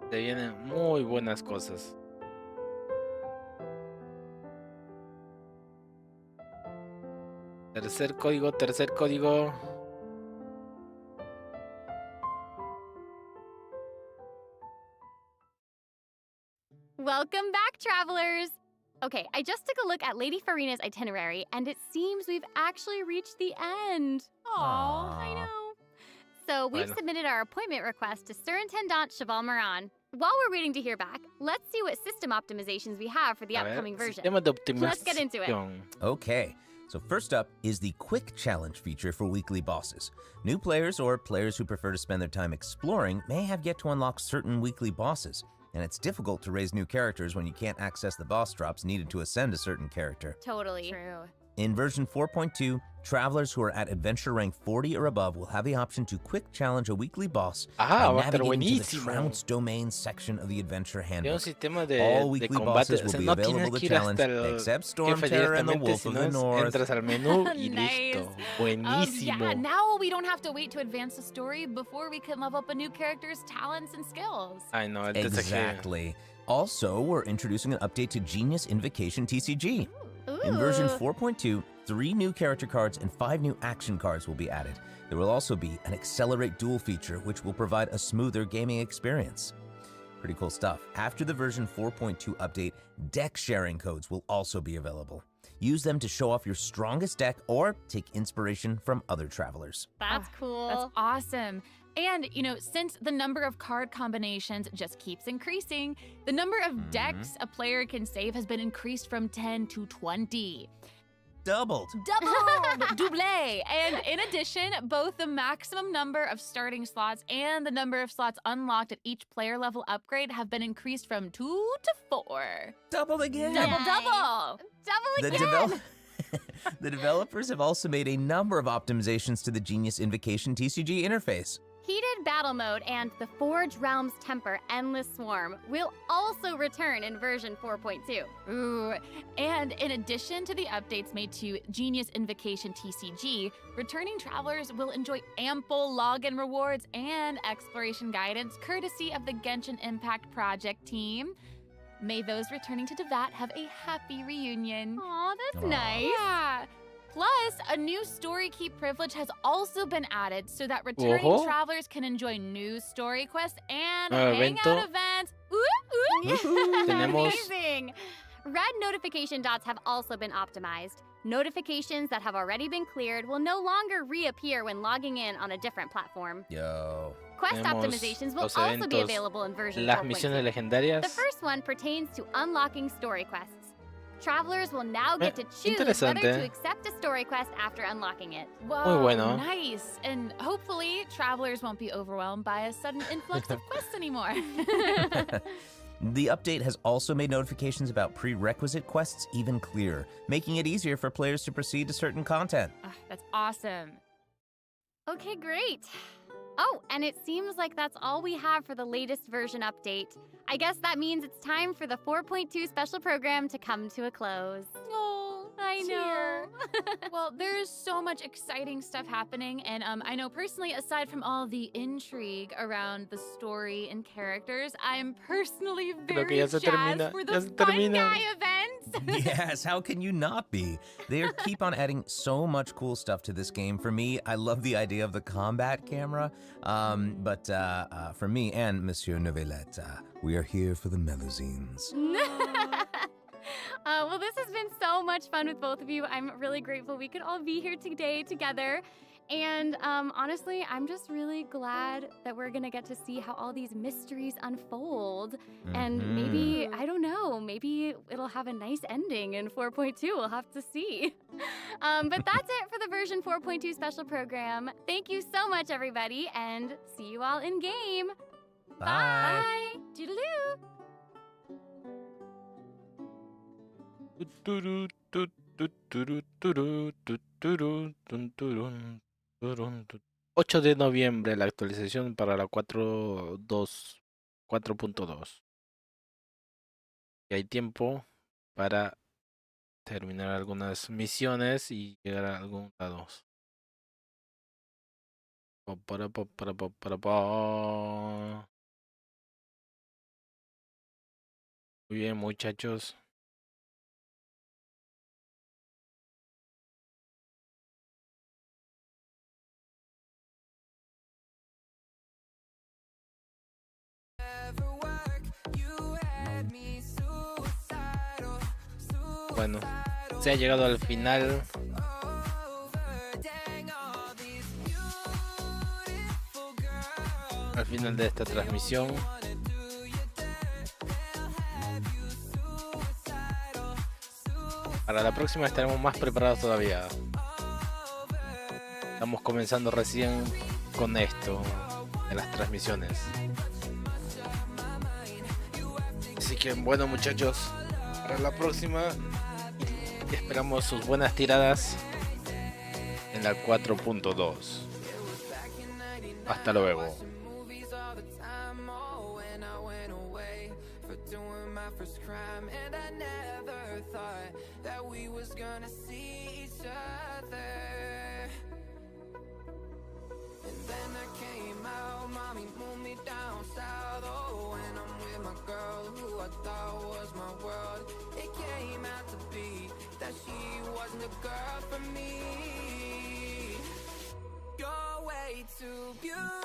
Se vienen muy buenas cosas. Tercer código. Welcome back, travelers! Okay, I just took a look at Lady Farina's itinerary, and it seems we've actually reached the end. Aw. I know. So we've Bueno. submitted our appointment request to Surintendant Cheval Moran. While we're waiting to hear back, let's see what system optimizations we have for the A ver, upcoming version. sistema de Let's get into it. optimización. Okay, so first up is the Quick Challenge feature for weekly bosses. New players or players who prefer to spend their time exploring may have yet to unlock certain weekly bosses, and it's difficult to raise new characters when you can't access the boss drops needed to ascend a certain character. Totally. True. In version 4.2, travelers who are at adventure rank 40 or above will have the option to quick challenge a weekly boss Ah, by va a estar navigating to the buenísimo. Trounce Domain section of the Adventure Tiene un Handbook. sistema All de weekly combate. bosses O will sea, be no available tienes to que ir challenge, hasta el except jefe Stormterror and the directamente, Wolf of sino the North. entras al menú y Nice. listo. Yeah, Buenísimo. now we don't have to wait to advance the story before we can level up a new character's talents and skills. Ay, no, el TCG. Exactly. Also, we're introducing an update to Genius Invocation TCG. In version Ooh. 4.2, 3 new character cards and 5 new action cards will be added. There will also be an Accelerate Duel feature, which will provide a smoother gaming experience. Pretty cool stuff. After the version 4.2 update, deck sharing codes will also be available. Use them to show off your strongest deck or take inspiration from other travelers. That's Ah, cool. That's awesome. And, since the number of card combinations just keeps increasing, the number of decks a player can save has been increased from 10 to 20. doubled. Double! And in addition, both the maximum number of starting slots and the number of slots unlocked at each player level upgrade have been increased from 2 to 4. Doubled again. Double! The the developers have also made a number of optimizations to the Genius Invocation TCG interface. Heated Battle Mode and the Forge Realms Temper Endless Swarm will also return in version 4.2. Ooh, and in addition to the updates made to Genius Invocation TCG, returning travelers will enjoy ample login rewards and exploration guidance courtesy of the Genshin Impact Project team. May those returning to Devat have a happy reunion. Aw, that's Aw. nice. Yeah. Plus, a new story keep privilege has also been added so that returning travelers can enjoy new story quests and hangout evento. events. Tenemos Amazing! Red notification dots have also been optimized. Notifications that have already been cleared will no longer reappear when logging in on a different platform. Yo. Quest Tenemos optimizations will los also be eventos, available in version las 4.2. misiones legendarias. The first one pertains to unlocking story quests. Travelers will now get to choose whether interesante. to accept a story quest after unlocking it. Whoa, bueno. nice. And hopefully, travelers won't be overwhelmed by a sudden influx of quests anymore. The update has also made notifications about prerequisite quests even clearer, making it easier for players to proceed to certain content. That's awesome. Okay, great. Oh, and it seems like that's all we have for the latest version update. I guess that means it's time for the 4.2 special program to come to a close. Oh, I know. Well, there is so much exciting stuff happening, and I know personally, aside from all the intrigue around the story and characters, I'm personally Creo que very ya se jazzed termina, for ya the se termina. Honkai events. Yes, how can you not be? They keep on adding so much cool stuff to this game. For me, I love the idea of the combat camera, but for me and Monsieur Novelette, we are here for the melazines. Well, this has been so much fun with both of you. I'm really grateful we could all be here today together. And honestly, I'm just really glad that we're gonna get to see how all these mysteries unfold. And maybe, I don't know, maybe it'll have a nice ending in 4.2. We'll have to see. But that's it for the version 4.2 special program. Thank you so much, everybody, and see you all in game. Bye. Bye. Toodaloo. Tuturu, tuturu, tuturu, tuturu, tunturun, turun, tut- 8 de noviembre la actualización para la 4.2. Y hay tiempo para terminar algunas misiones y llegar a algún lados. Muy bien, muchachos. Bueno, se ha llegado al final. Al final de esta transmisión. Para la próxima estaremos más preparados todavía. Estamos comenzando recién con esto de las transmisiones. Así que bueno, muchachos, para la próxima esperamos sus buenas tiradas en la 4.2. Hasta luego. You're way too beautiful.